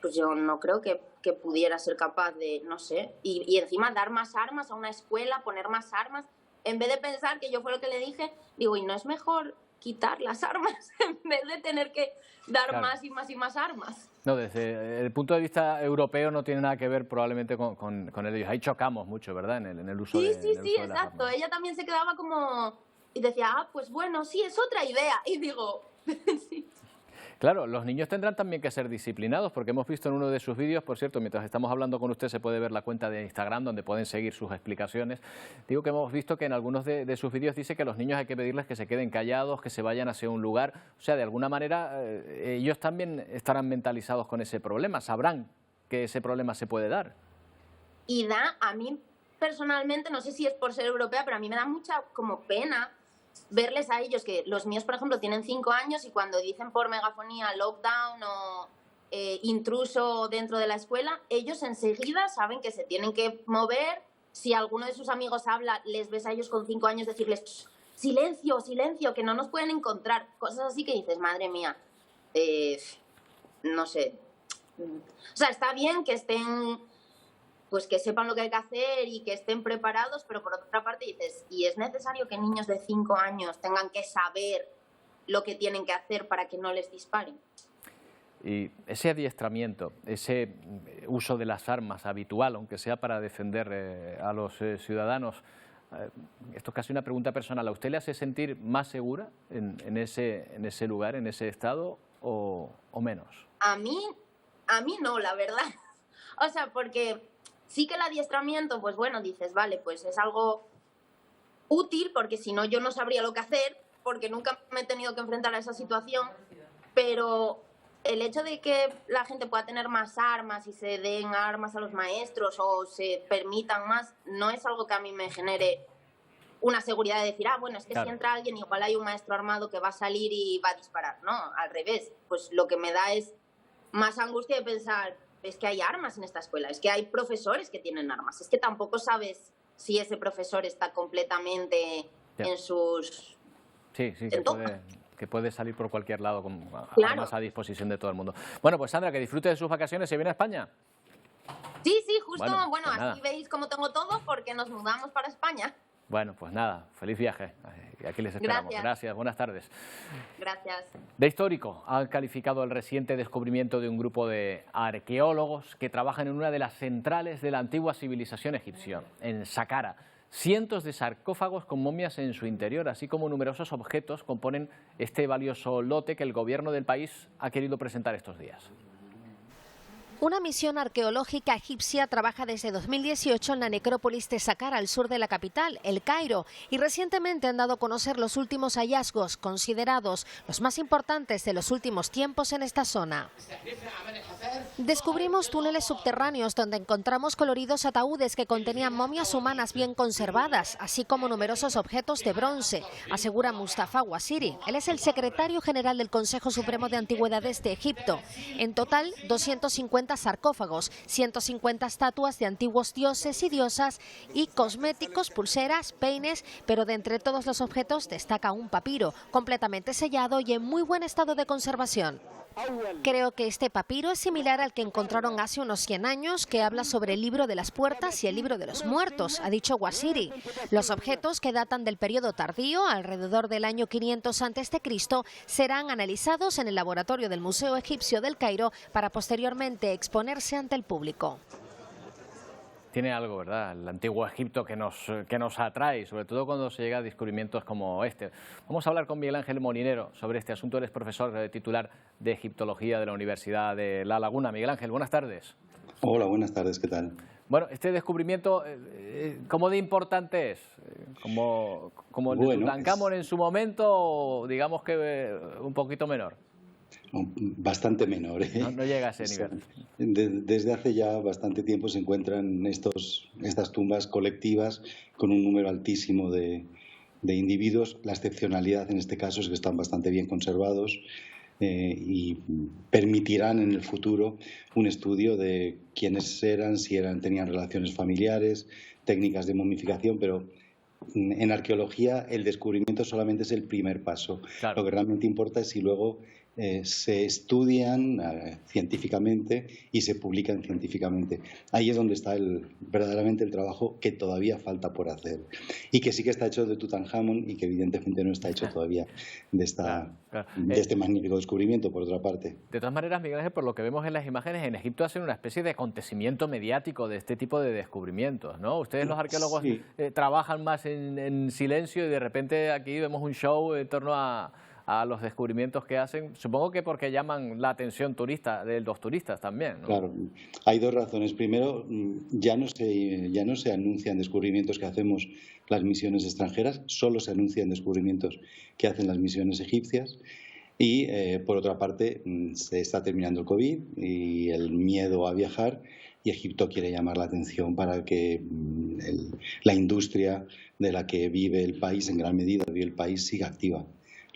C: pues yo no creo que pudiera ser capaz de, no sé, y encima dar más armas a una escuela, poner más armas. En vez de pensar que yo fue lo que le dije, digo, ¿y no es mejor quitar las armas en vez de tener que dar más y más y más armas?
A: No, desde el punto de vista europeo no tiene nada que ver probablemente con ellos. Ahí chocamos mucho, ¿verdad? En el uso de
C: Sí, exacto. Ella también se quedaba como... Y decía, pues bueno, sí, es otra idea. Y digo, sí.
A: Claro, los niños tendrán también que ser disciplinados, porque hemos visto en uno de sus vídeos, por cierto, mientras estamos hablando con usted se puede ver la cuenta de Instagram donde pueden seguir sus explicaciones. Digo que hemos visto que en algunos de sus vídeos dice que a los niños hay que pedirles que se queden callados, que se vayan hacia un lugar. O sea, de alguna manera ellos también estarán mentalizados con ese problema, sabrán que ese problema se puede dar.
C: Y a mí personalmente, no sé si es por ser europea, pero a mí me da mucha como pena verles a ellos, que los míos, por ejemplo, tienen 5 años y cuando dicen por megafonía lockdown o intruso dentro de la escuela, ellos enseguida saben que se tienen que mover. Si alguno de sus amigos habla, les ves a ellos con 5 años decirles silencio, silencio, que no nos pueden encontrar. Cosas así que dices, madre mía, no sé, O sea, está bien que estén, pues que sepan lo que hay que hacer y que estén preparados, pero por otra parte dices, ¿y es necesario que niños de 5 años tengan que saber lo que tienen que hacer para que no les disparen?
A: Y ese adiestramiento, ese uso de las armas habitual, aunque sea para defender a los ciudadanos, esto es casi una pregunta personal, ¿a usted le hace sentir más segura en ese lugar, en ese estado, o menos?
C: A mí no, la verdad. O sea, porque sí que el adiestramiento, pues bueno, dices, vale, pues es algo útil, porque si no yo no sabría lo que hacer, porque nunca me he tenido que enfrentar a esa situación, pero el hecho de que la gente pueda tener más armas y se den armas a los maestros o se permitan más, no es algo que a mí me genere una seguridad de decir, bueno, es que claro, si entra alguien igual hay un maestro armado que va a salir y va a disparar. No, al revés. Pues lo que me da es más angustia de pensar, es que hay armas en esta escuela, es que hay profesores que tienen armas, es que tampoco sabes si ese profesor está completamente en sus...
A: Sí, que puede salir por cualquier lado con
C: claro,
A: armas a disposición de todo el mundo. Bueno, pues Sandra, que disfrute de sus vacaciones. ¿Se viene a España?
C: Sí, justo, bueno
A: pues
C: aquí veis cómo tengo todo porque nos mudamos para España.
A: Bueno, pues nada, feliz viaje. Aquí les esperamos. Gracias, buenas tardes.
C: Gracias.
A: De histórico han calificado el reciente descubrimiento de un grupo de arqueólogos que trabajan en una de las centrales de la antigua civilización egipcia, en Saqqara. Cientos de sarcófagos con momias en su interior, así como numerosos objetos, componen este valioso lote que el gobierno del país ha querido presentar estos días.
I: Una misión arqueológica egipcia trabaja desde 2018 en la necrópolis de Saqqara, al sur de la capital, El Cairo, y recientemente han dado a conocer los últimos hallazgos, considerados los más importantes de los últimos tiempos en esta zona. Descubrimos túneles subterráneos donde encontramos coloridos ataúdes que contenían momias humanas bien conservadas, así como numerosos objetos de bronce, asegura Mustafa Wasiri. Él es el secretario general del Consejo Supremo de Antigüedades de Egipto. En total, 250 sarcófagos, 150 estatuas de antiguos dioses y diosas y cosméticos, pulseras, peines, pero de entre todos los objetos destaca un papiro, completamente sellado y en muy buen estado de conservación. Creo que este papiro es similar al que encontraron hace unos 100 años, que habla sobre el libro de las puertas y el libro de los muertos, ha dicho Wasiri. Los objetos, que datan del periodo tardío, alrededor del año 500 a.C., serán analizados en el laboratorio del Museo Egipcio del Cairo para posteriormente exponerse ante el público.
A: Tiene algo, ¿verdad?, el antiguo Egipto que nos atrae, sobre todo cuando se llega a descubrimientos como este. Vamos a hablar con Miguel Ángel Molinero sobre este asunto. Él es profesor titular de Egiptología de la Universidad de La Laguna. Miguel Ángel, buenas tardes.
D: Hola, buenas tardes, ¿qué tal?
A: Bueno, este descubrimiento, ¿cómo de importante es? ¿Como el de Tutankamón en su momento, o digamos que un poquito menor?
D: Bastante menor, ¿eh?
A: No llega a ese nivel.
D: Desde hace ya bastante tiempo se encuentran estas tumbas colectivas con un número altísimo de individuos. La excepcionalidad en este caso es que están bastante bien conservados y permitirán en el futuro un estudio de quiénes eran, si tenían relaciones familiares, técnicas de momificación, pero en arqueología el descubrimiento solamente es el primer paso. Claro. Lo que realmente importa es si luego se estudian científicamente y se publican científicamente. Ahí es donde está verdaderamente el trabajo que todavía falta por hacer y que sí que está hecho de Tutankamón y que evidentemente no está hecho todavía de este magnífico descubrimiento, por otra parte.
A: De todas maneras, Miguel Ángel, por lo que vemos en las imágenes, en Egipto hacen una especie de acontecimiento mediático de este tipo de descubrimientos, ¿no? Ustedes, los arqueólogos, sí, trabajan más en silencio y de repente aquí vemos un show en torno a los descubrimientos que hacen, supongo que porque llaman la atención de los turistas también, ¿no?
D: Claro, hay dos razones. Primero, ya no se anuncian descubrimientos que hacemos las misiones extranjeras, solo se anuncian descubrimientos que hacen las misiones egipcias. Y, por otra parte, se está terminando el COVID y el miedo a viajar, y Egipto quiere llamar la atención para que la industria de la que vive el país, en gran medida vive el país, siga activa.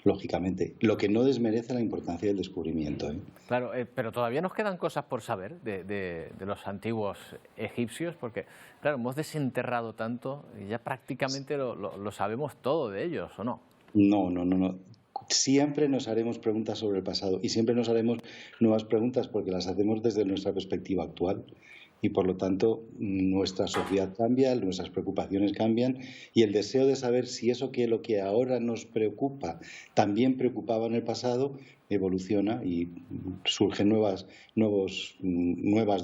D: Lógicamente, lo que no desmerece la importancia del descubrimiento, ¿eh?
A: Claro, pero todavía nos quedan cosas por saber de los antiguos egipcios, porque, claro, hemos desenterrado tanto y ya prácticamente lo sabemos todo de ellos, ¿o no?
D: No. siempre nos haremos preguntas sobre el pasado y siempre nos haremos nuevas preguntas porque las hacemos desde nuestra perspectiva actual. Y por lo tanto nuestra sociedad cambia, nuestras preocupaciones cambian y el deseo de saber si eso que lo que ahora nos preocupa también preocupaba en el pasado evoluciona y surgen nuevas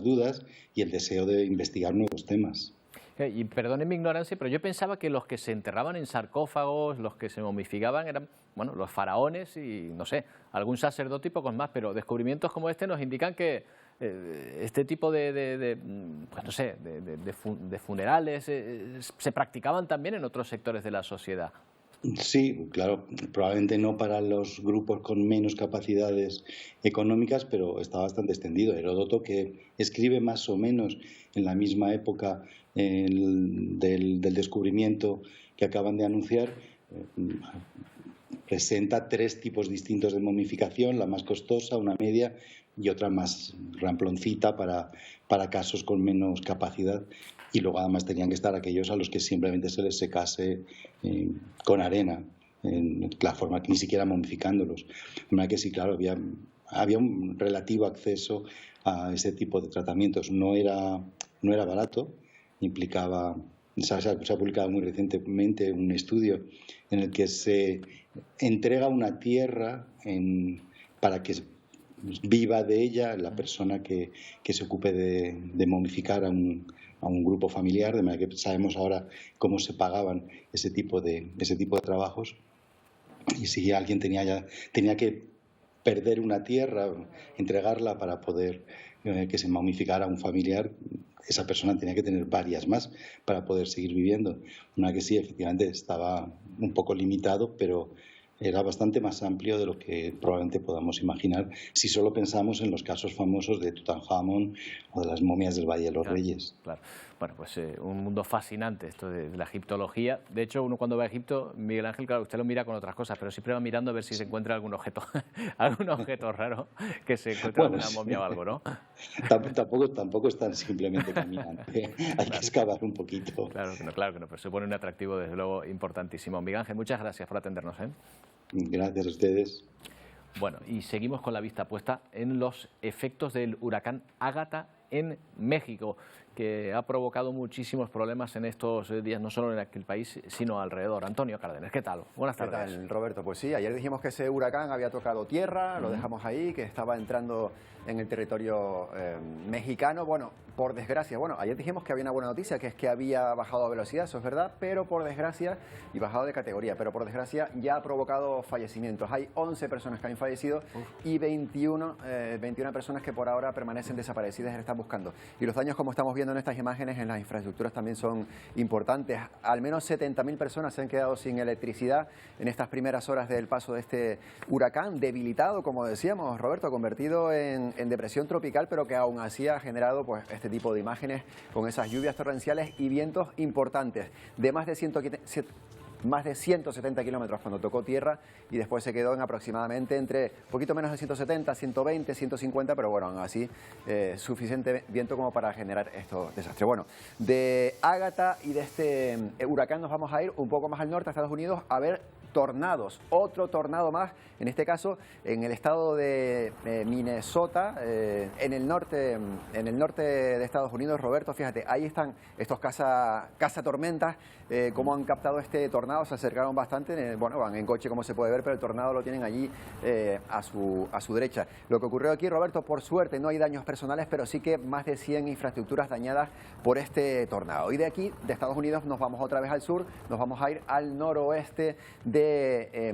D: dudas y el deseo de investigar nuevos temas.
A: Y perdonen mi ignorancia, pero yo pensaba que los que se enterraban en sarcófagos, los que se momificaban eran, bueno, los faraones y, no sé, algún sacerdote y pocos más, pero descubrimientos como este nos indican que este tipo pues no sé, de funerales se practicaban también en otros sectores de la sociedad.
D: Sí, claro, probablemente no para los grupos con menos capacidades económicas, pero está bastante extendido. Heródoto, que escribe más o menos en la misma época del descubrimiento que acaban de anunciar, presenta 3 tipos distintos de momificación, la más costosa, una media y otra más ramploncita para casos con menos capacidad. Y luego además tenían que estar aquellos a los que simplemente se les secase con arena, en la forma que ni siquiera momificándolos. De manera que sí, claro, había un relativo acceso a ese tipo de tratamientos. No era barato, implicaba... Se ha publicado muy recientemente un estudio en el que se entrega una tierra para que viva de ella la persona que se ocupe de momificar a un grupo familiar, de manera que sabemos ahora cómo se pagaban ese tipo de trabajos. Y si alguien tenía que perder una tierra, entregarla para poder que se momificara a un familiar, esa persona tenía que tener varias más para poder seguir viviendo. Una que sí, efectivamente, estaba un poco limitado, pero era bastante más amplio de lo que probablemente podamos imaginar si solo pensamos en los casos famosos de Tutankamón o de las momias del Valle de los Reyes.
A: Claro. Bueno, pues un mundo fascinante esto de la egiptología. De hecho, uno cuando va a Egipto, Miguel Ángel, claro, usted lo mira con otras cosas, pero siempre va mirando a ver si se encuentra algún objeto raro que se encuentra alguna momia o algo, ¿no?
D: Tampoco es tan simplemente caminante. Hay que excavar un poquito.
A: Claro que no, pero supone un atractivo, desde luego, importantísimo. Miguel Ángel, muchas gracias por atendernos.
D: Gracias a ustedes.
A: Bueno, y seguimos con la vista puesta en los efectos del huracán Ágata en México, que ha provocado muchísimos problemas en estos días, no solo en aquel país, sino alrededor. Antonio Cárdenas, ¿qué tal? Buenas tardes.
E: ¿Qué tal, Roberto? Pues sí, ayer dijimos que ese huracán había tocado tierra, lo dejamos ahí, que estaba entrando en el territorio mexicano. Bueno, por desgracia, ayer dijimos que había una buena noticia, que es que había bajado a velocidad, eso es verdad, pero por desgracia, y bajado de categoría, pero por desgracia ya ha provocado fallecimientos. Hay 11 personas que han fallecido y 21 personas que por ahora permanecen desaparecidas y se están buscando. Y los daños, como estamos viendo en estas imágenes, en las infraestructuras también son importantes. Al menos 70.000 personas se han quedado sin electricidad en estas primeras horas del paso de este huracán, debilitado, como decíamos, Roberto, convertido en depresión tropical, pero que aún así ha generado pues este tipo de imágenes con esas lluvias torrenciales y vientos importantes de más de 170 kilómetros cuando tocó tierra y después se quedó en aproximadamente entre poquito menos de 170, 120, 150, pero bueno, aún así suficiente viento como para generar estos desastres. Bueno, de Ágata y de este huracán nos vamos a ir un poco más al norte, a Estados Unidos, a ver tornados, otro tornado más, en este caso en el estado de Minnesota, en el norte de Estados Unidos. Roberto, fíjate, ahí están estos cazatormentas, cómo han captado este tornado, se acercaron bastante, van en coche como se puede ver, pero el tornado lo tienen allí a su derecha. Lo que ocurrió aquí, Roberto, por suerte no hay daños personales, pero sí que más de 100 infraestructuras dañadas por este tornado. Y de aquí, de Estados Unidos, nos vamos otra vez al sur, nos vamos a ir al noroeste de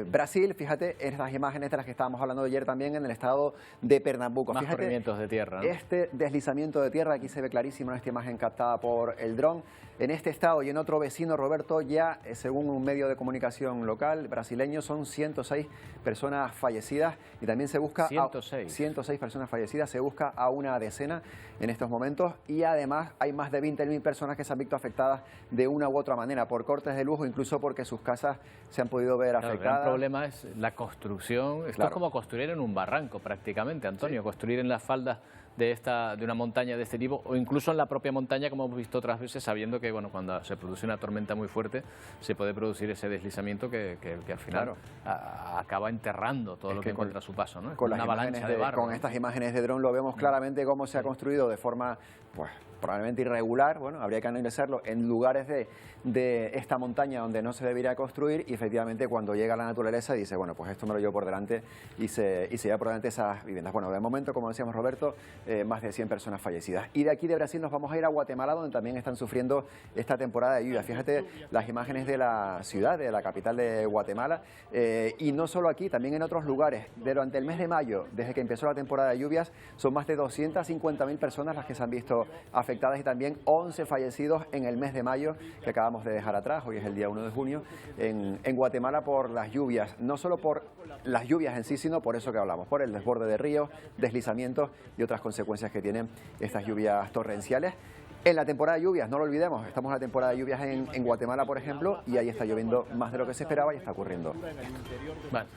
E: Brasil. Fíjate, en estas imágenes de las que estábamos hablando ayer también, en el estado de Pernambuco.
A: Más
E: fíjate,
A: corrimientos de tierra, ¿no?
E: Este deslizamiento de tierra, aquí se ve clarísimo en esta imagen captada por el dron. En este estado y en otro vecino, Roberto, ya según un medio de comunicación local brasileño, son 106 personas fallecidas y también se busca 106 personas fallecidas, se busca a una decena en estos momentos y además hay más de 20.000 personas que se han visto afectadas de una u otra manera por cortes de luz o incluso porque sus casas se han podido ver afectadas.
A: El gran problema es la construcción. Esto es como construir en un barranco prácticamente, Antonio, construir en las faldas de una montaña de este tipo, o incluso en la propia montaña, como hemos visto otras veces, sabiendo que bueno, cuando se produce una tormenta muy fuerte se puede producir ese deslizamiento que al final acaba enterrando todo lo que encuentra a su paso, ¿no?
E: Con
A: una avalancha de barro.
E: Con estas imágenes de dron lo vemos claramente cómo se ha construido de forma, pues, probablemente irregular. Bueno, habría que analizarlo en lugares de esta montaña donde no se debería construir, y efectivamente cuando llega la naturaleza dice, bueno, pues esto me lo llevo por delante y se lleva por delante esas viviendas. Bueno, de momento, como decíamos Roberto, más de 100 personas fallecidas. Y de aquí de Brasil nos vamos a ir a Guatemala, donde también están sufriendo esta temporada de lluvia. Fíjate las imágenes de la ciudad, de la capital de Guatemala, y no solo aquí, también en otros lugares. Durante el mes de mayo, desde que empezó la temporada de lluvias, son más de 250.000 personas las que se han visto afectadas, y también 11 fallecidos en el mes de mayo que acabamos de dejar atrás. Hoy es el día 1 de junio en Guatemala, por las lluvias, no solo por las lluvias en sí, sino por eso que hablamos, por el desborde de ríos, deslizamientos y otras consecuencias que tienen estas lluvias torrenciales. En la temporada de lluvias, no lo olvidemos, estamos en la temporada de lluvias en Guatemala, por ejemplo, y ahí está lloviendo más de lo que se esperaba y está ocurriendo.
A: Vale.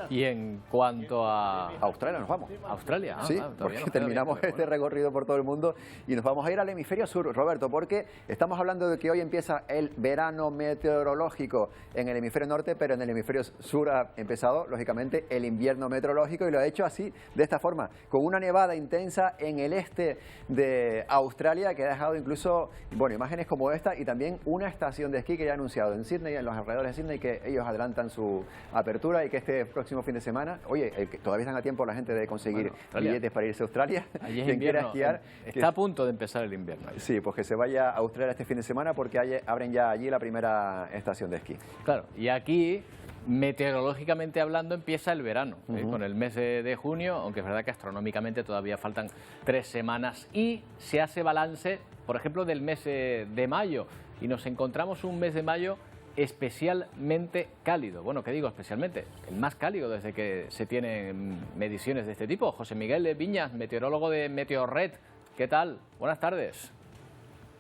A: Y en cuanto a
E: Australia, nos vamos.
A: Australia,
E: sí, porque terminamos este recorrido por todo el mundo y nos vamos a ir al hemisferio sur, Roberto, porque estamos hablando de que hoy empieza el verano meteorológico en el hemisferio norte, pero en el hemisferio sur ha empezado, lógicamente, el invierno meteorológico, y lo ha hecho así, de esta forma, con una nevada intensa en el este de Australia, que ha dejado incluso, bueno, imágenes como esta, y también una estación de esquí que ya ha anunciado en Sydney, en los alrededores de Sydney, que ellos adelantan su apertura y que este próximo fin de semana, oye, que todavía están a tiempo la gente de conseguir billetes para irse a Australia.
A: Allí es
E: quien quiera
A: invierno,
E: esquiar.
A: está a punto de empezar el invierno.
E: Sí, pues que se vaya a Australia este fin de semana, porque abren ya allí la primera estación de esquí.
A: Claro, y aquí, meteorológicamente hablando, empieza el verano, con el mes de junio, aunque es verdad que astronómicamente todavía faltan 3 semanas, y se hace balance, por ejemplo, del mes de mayo, y nos encontramos un mes de mayo especialmente cálido. Bueno, ¿qué digo especialmente? El más cálido desde que se tienen mediciones de este tipo. José Miguel Viñas, meteorólogo de Meteorred. ¿Qué tal? Buenas tardes.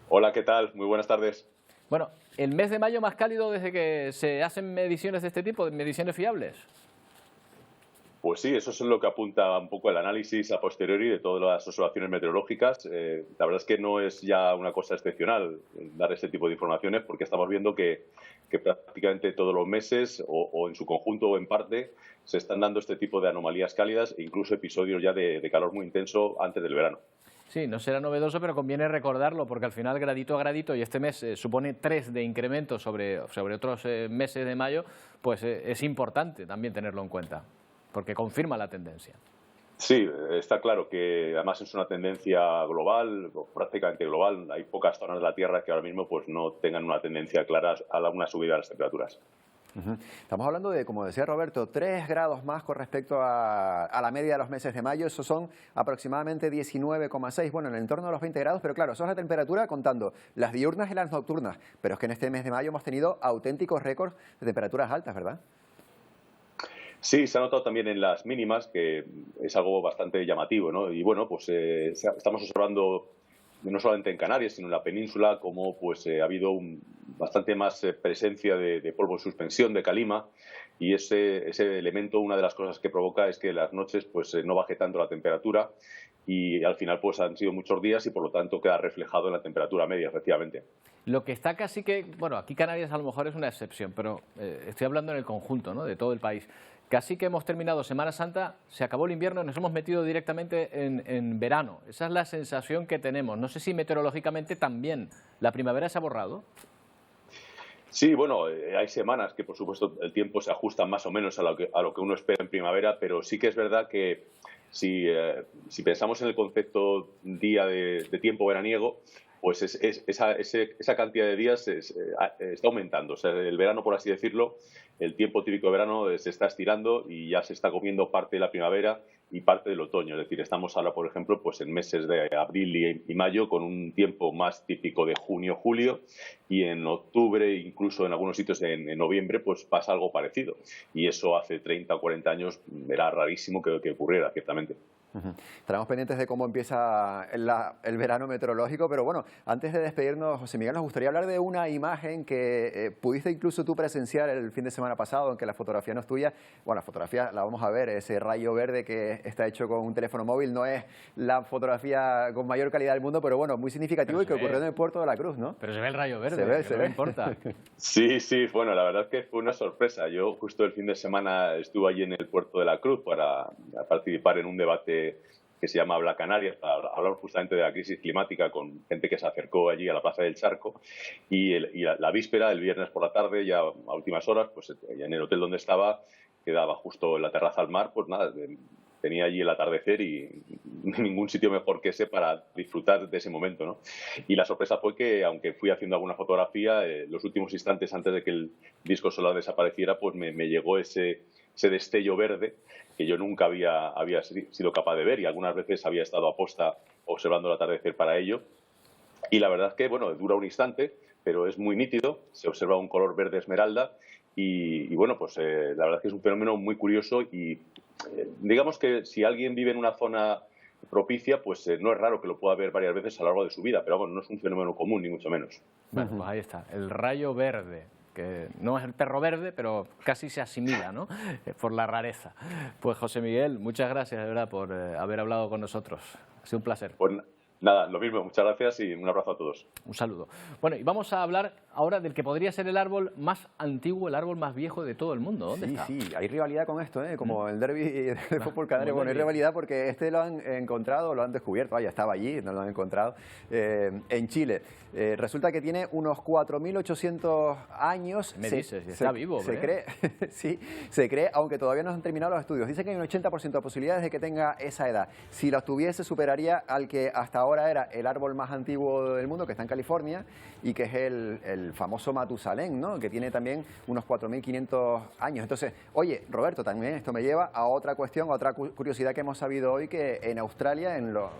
F: Hola, ¿qué tal? Muy buenas tardes.
A: Bueno, ¿el mes de mayo más cálido desde que se hacen mediciones de este tipo, mediciones fiables?
F: Pues sí, eso es lo que apunta un poco el análisis a posteriori de todas las observaciones meteorológicas. La verdad es que no es ya una cosa excepcional dar este tipo de informaciones, porque estamos viendo que prácticamente todos los meses, o en su conjunto o en parte, se están dando este tipo de anomalías cálidas e incluso episodios ya de calor muy intenso antes del verano.
A: Sí, no será novedoso, pero conviene recordarlo, porque al final, gradito a gradito, y este mes supone 3 de incremento sobre otros meses de mayo, pues es importante también tenerlo en cuenta, porque confirma la tendencia.
F: Sí, está claro que además es una tendencia global, prácticamente global. Hay pocas zonas de la Tierra que ahora mismo pues no tengan una tendencia clara a una subida de las temperaturas.
E: Estamos hablando de, como decía Roberto, 3 grados más con respecto a la media de los meses de mayo. Eso son aproximadamente 19,6, bueno, en el entorno de los 20 grados, pero claro, eso es la temperatura contando las diurnas y las nocturnas. Pero es que en este mes de mayo hemos tenido auténticos récords de temperaturas altas, ¿verdad?
F: Sí, se ha notado también en las mínimas, que es algo bastante llamativo, ¿no? Y bueno, pues estamos observando no solamente en Canarias, sino en la península, como pues ha habido bastante más presencia de polvo en suspensión, de calima, y ese elemento, una de las cosas que provoca es que las noches pues no baje tanto la temperatura, y al final pues han sido muchos días y por lo tanto queda reflejado en la temperatura media, efectivamente.
A: Lo que está casi que, bueno, aquí Canarias a lo mejor es una excepción, pero estoy hablando en el conjunto, ¿no?, de todo el país. Casi que hemos terminado Semana Santa, se acabó el invierno y nos hemos metido directamente en verano. Esa es la sensación que tenemos. No sé si meteorológicamente también la primavera se ha borrado.
F: Sí, bueno, hay semanas que por supuesto el tiempo se ajusta más o menos a lo que uno espera en primavera, pero sí que es verdad que si pensamos en el concepto día de tiempo veraniego, pues esa cantidad de días está aumentando. O sea, el verano, por así decirlo, el tiempo típico de verano se está estirando y ya se está comiendo parte de la primavera y parte del otoño. Es decir, estamos ahora, por ejemplo, pues en meses de abril y mayo con un tiempo más típico de junio, julio, y en octubre, incluso en algunos sitios en noviembre, pues pasa algo parecido. Y eso hace 30 o 40 años era rarísimo que ocurriera, ciertamente.
E: Estaremos pendientes de cómo empieza el verano meteorológico, pero bueno, antes de despedirnos, José Miguel, nos gustaría hablar de una imagen que pudiste incluso tú presenciar el fin de semana pasado, en que la fotografía no es tuya. Bueno, la fotografía la vamos a ver, ese rayo verde que está hecho con un teléfono móvil, no es la fotografía con mayor calidad del mundo, pero bueno, muy significativo y que ocurrió en el puerto de la Cruz, ¿no?
A: Pero se ve el rayo verde,
E: se ve.
A: No importa.
F: Sí, bueno, la verdad es que fue una sorpresa. Yo justo el fin de semana estuve allí en el puerto de la Cruz para participar en un debate que se llama Habla Canarias, para hablar justamente de la crisis climática con gente que se acercó allí a la Plaza del Charco. Y la víspera, el viernes por la tarde, ya a últimas horas, pues en el hotel donde estaba, quedaba justo en la terraza al mar, pues nada, tenía allí el atardecer y ningún sitio mejor que ese para disfrutar de ese momento, ¿no? Y la sorpresa fue que, aunque fui haciendo alguna fotografía, los últimos instantes antes de que el disco solar desapareciera, pues me llegó ese destello verde que yo nunca había sido capaz de ver, y algunas veces había estado a posta observando el atardecer para ello. Y la verdad es que, bueno, dura un instante, pero es muy nítido, se observa un color verde esmeralda y bueno, pues la verdad es que es un fenómeno muy curioso y digamos que si alguien vive en una zona propicia, pues no es raro que lo pueda ver varias veces a lo largo de su vida, pero bueno, no es un fenómeno común, ni mucho menos.
A: Bueno, pues ahí está, el rayo verde, que no es el perro verde, pero casi se asimila, ¿no? Por la rareza. Pues José Miguel, muchas gracias, de verdad, por haber hablado con nosotros. Ha sido un placer.
F: Pues nada, lo mismo, muchas gracias y un abrazo a todos.
A: Un saludo. Bueno, y vamos a hablar ahora del que podría ser el árbol más antiguo, el árbol más viejo de todo el mundo. ¿Dónde está?
E: Sí, hay rivalidad con esto, ¿eh? Como el derbi de fútbol canario. Bueno, hay rivalidad porque lo han encontrado, lo han descubierto, ya estaba allí, no lo han encontrado, en Chile. Resulta que tiene unos 4.800 años.
A: Me dices, está vivo.
E: Se cree, sí, se cree, aunque todavía no han terminado los estudios. Dice que hay un 80% de posibilidades de que tenga esa edad. Si los tuviese, superaría al que hasta ahora era el árbol más antiguo del mundo, que está en California, y que es el famoso Matusalén, ¿no? Que tiene también unos 4.500 años. Entonces, oye, Roberto, también esto me lleva a otra cuestión, a otra curiosidad que hemos sabido hoy, que en Australia, en los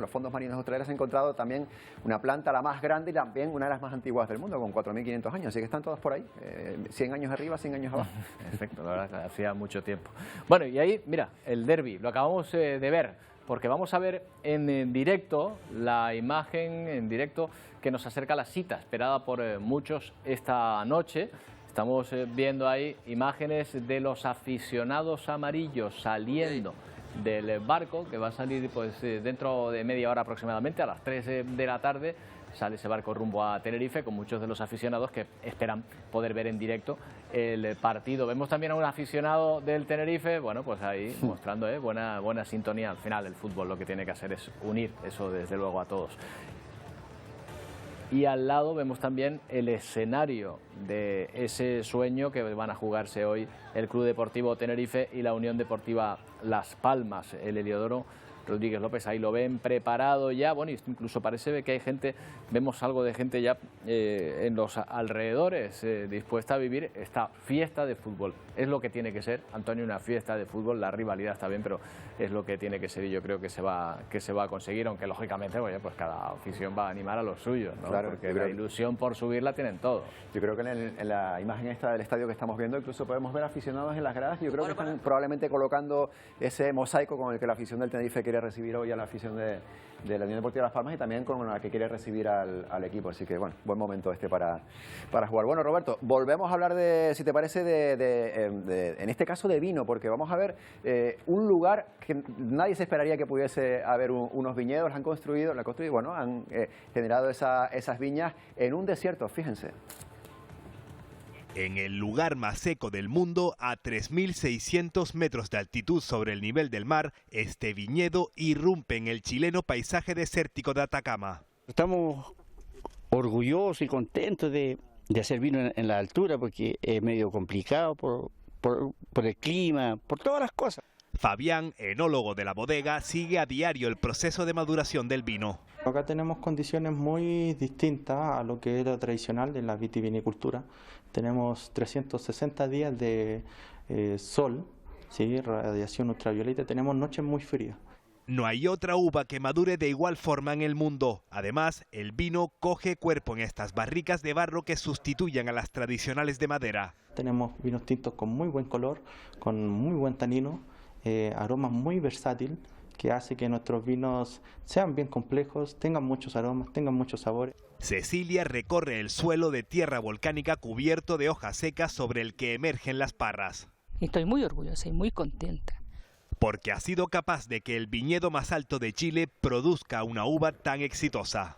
E: fondos marinos australianos, se ha encontrado también una planta, la más grande y también una de las más antiguas del mundo, con 4.500 años. Así que están todos por ahí, 100 años arriba, 100 años abajo.
A: Perfecto, la verdad que hacía mucho tiempo. Bueno, y ahí, mira, el derbi, lo acabamos de ver, porque vamos a ver en directo la imagen en directo que nos acerca a la cita esperada por muchos esta noche. Estamos viendo ahí imágenes de los aficionados amarillos saliendo del barco, que va a salir pues dentro de media hora aproximadamente, a las 3 de la tarde. Sale ese barco rumbo a Tenerife con muchos de los aficionados que esperan poder ver en directo el partido. Vemos también a un aficionado del Tenerife, bueno, pues ahí mostrando buena sintonía. Al final el fútbol lo que tiene que hacer es unir, eso desde luego, a todos. Y al lado vemos también el escenario de ese sueño que van a jugarse hoy el Club Deportivo Tenerife y la Unión Deportiva Las Palmas. El Heliodoro Rodríguez López, ahí lo ven preparado ya, bueno, incluso parece que hay gente, vemos algo de gente ya en los alrededores dispuesta a vivir esta fiesta de fútbol. Es lo que tiene que ser, Antonio, una fiesta de fútbol. La rivalidad está bien, pero es lo que tiene que ser y yo creo que se va a conseguir, aunque lógicamente, oye, pues cada afición va a animar a los suyos, ¿no?
E: Claro,
A: porque la ilusión por subirla tienen todo.
E: Yo creo que en la imagen esta del estadio que estamos viendo incluso podemos ver aficionados en las gradas. Yo creo que están probablemente colocando ese mosaico con el que la afición del Tenerife quiere recibir hoy a la afición de la Unión Deportiva Las Palmas y también con la que quiere recibir al equipo. Así que, bueno, buen momento este para jugar. Bueno, Roberto, volvemos a hablar si te parece, en este caso de vino, porque vamos a ver un lugar que nadie se esperaría que pudiese haber unos viñedos. Han construido, han generado esas viñas en un desierto, fíjense.
S: En el lugar más seco del mundo, a 3.600 metros de altitud sobre el nivel del mar, este viñedo irrumpe en el chileno paisaje desértico de Atacama.
G: Estamos orgullosos y contentos de hacer vino en la altura, porque es medio complicado por el clima, por todas las cosas.
S: Fabián, enólogo de la bodega, sigue a diario el proceso de maduración del vino.
H: Acá tenemos condiciones muy distintas a lo que era tradicional de la vitivinicultura. Tenemos 360 días de sol, ¿sí? Radiación ultravioleta, tenemos noches muy frías.
S: No hay otra uva que madure de igual forma en el mundo. Además, el vino coge cuerpo en estas barricas de barro que sustituyen a las tradicionales de madera.
H: Tenemos vinos tintos con muy buen color, con muy buen tanino, aromas muy versátil, que hace que nuestros vinos sean bien complejos, tengan muchos aromas, tengan muchos sabores.
S: Cecilia recorre el suelo de tierra volcánica cubierto de hojas secas sobre el que emergen las parras.
J: Estoy muy orgullosa y muy contenta.
S: Porque ha sido capaz de que el viñedo más alto de Chile produzca una uva tan exitosa.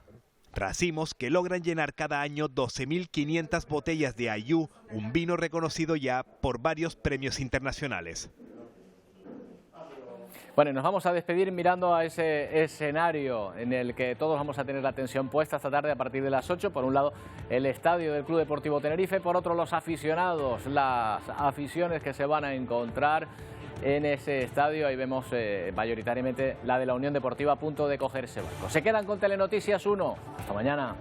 S: Racimos que logran llenar cada año 12.500 botellas de Ayú, un vino reconocido ya por varios premios internacionales.
A: Bueno, y nos vamos a despedir mirando a ese escenario en el que todos vamos a tener la atención puesta esta tarde a partir de las 8. Por un lado, el estadio del Club Deportivo Tenerife, por otro, los aficionados, las aficiones que se van a encontrar en ese estadio. Ahí vemos mayoritariamente la de la Unión Deportiva a punto de cogerse barco. Se quedan con Telenoticias 1. Hasta mañana.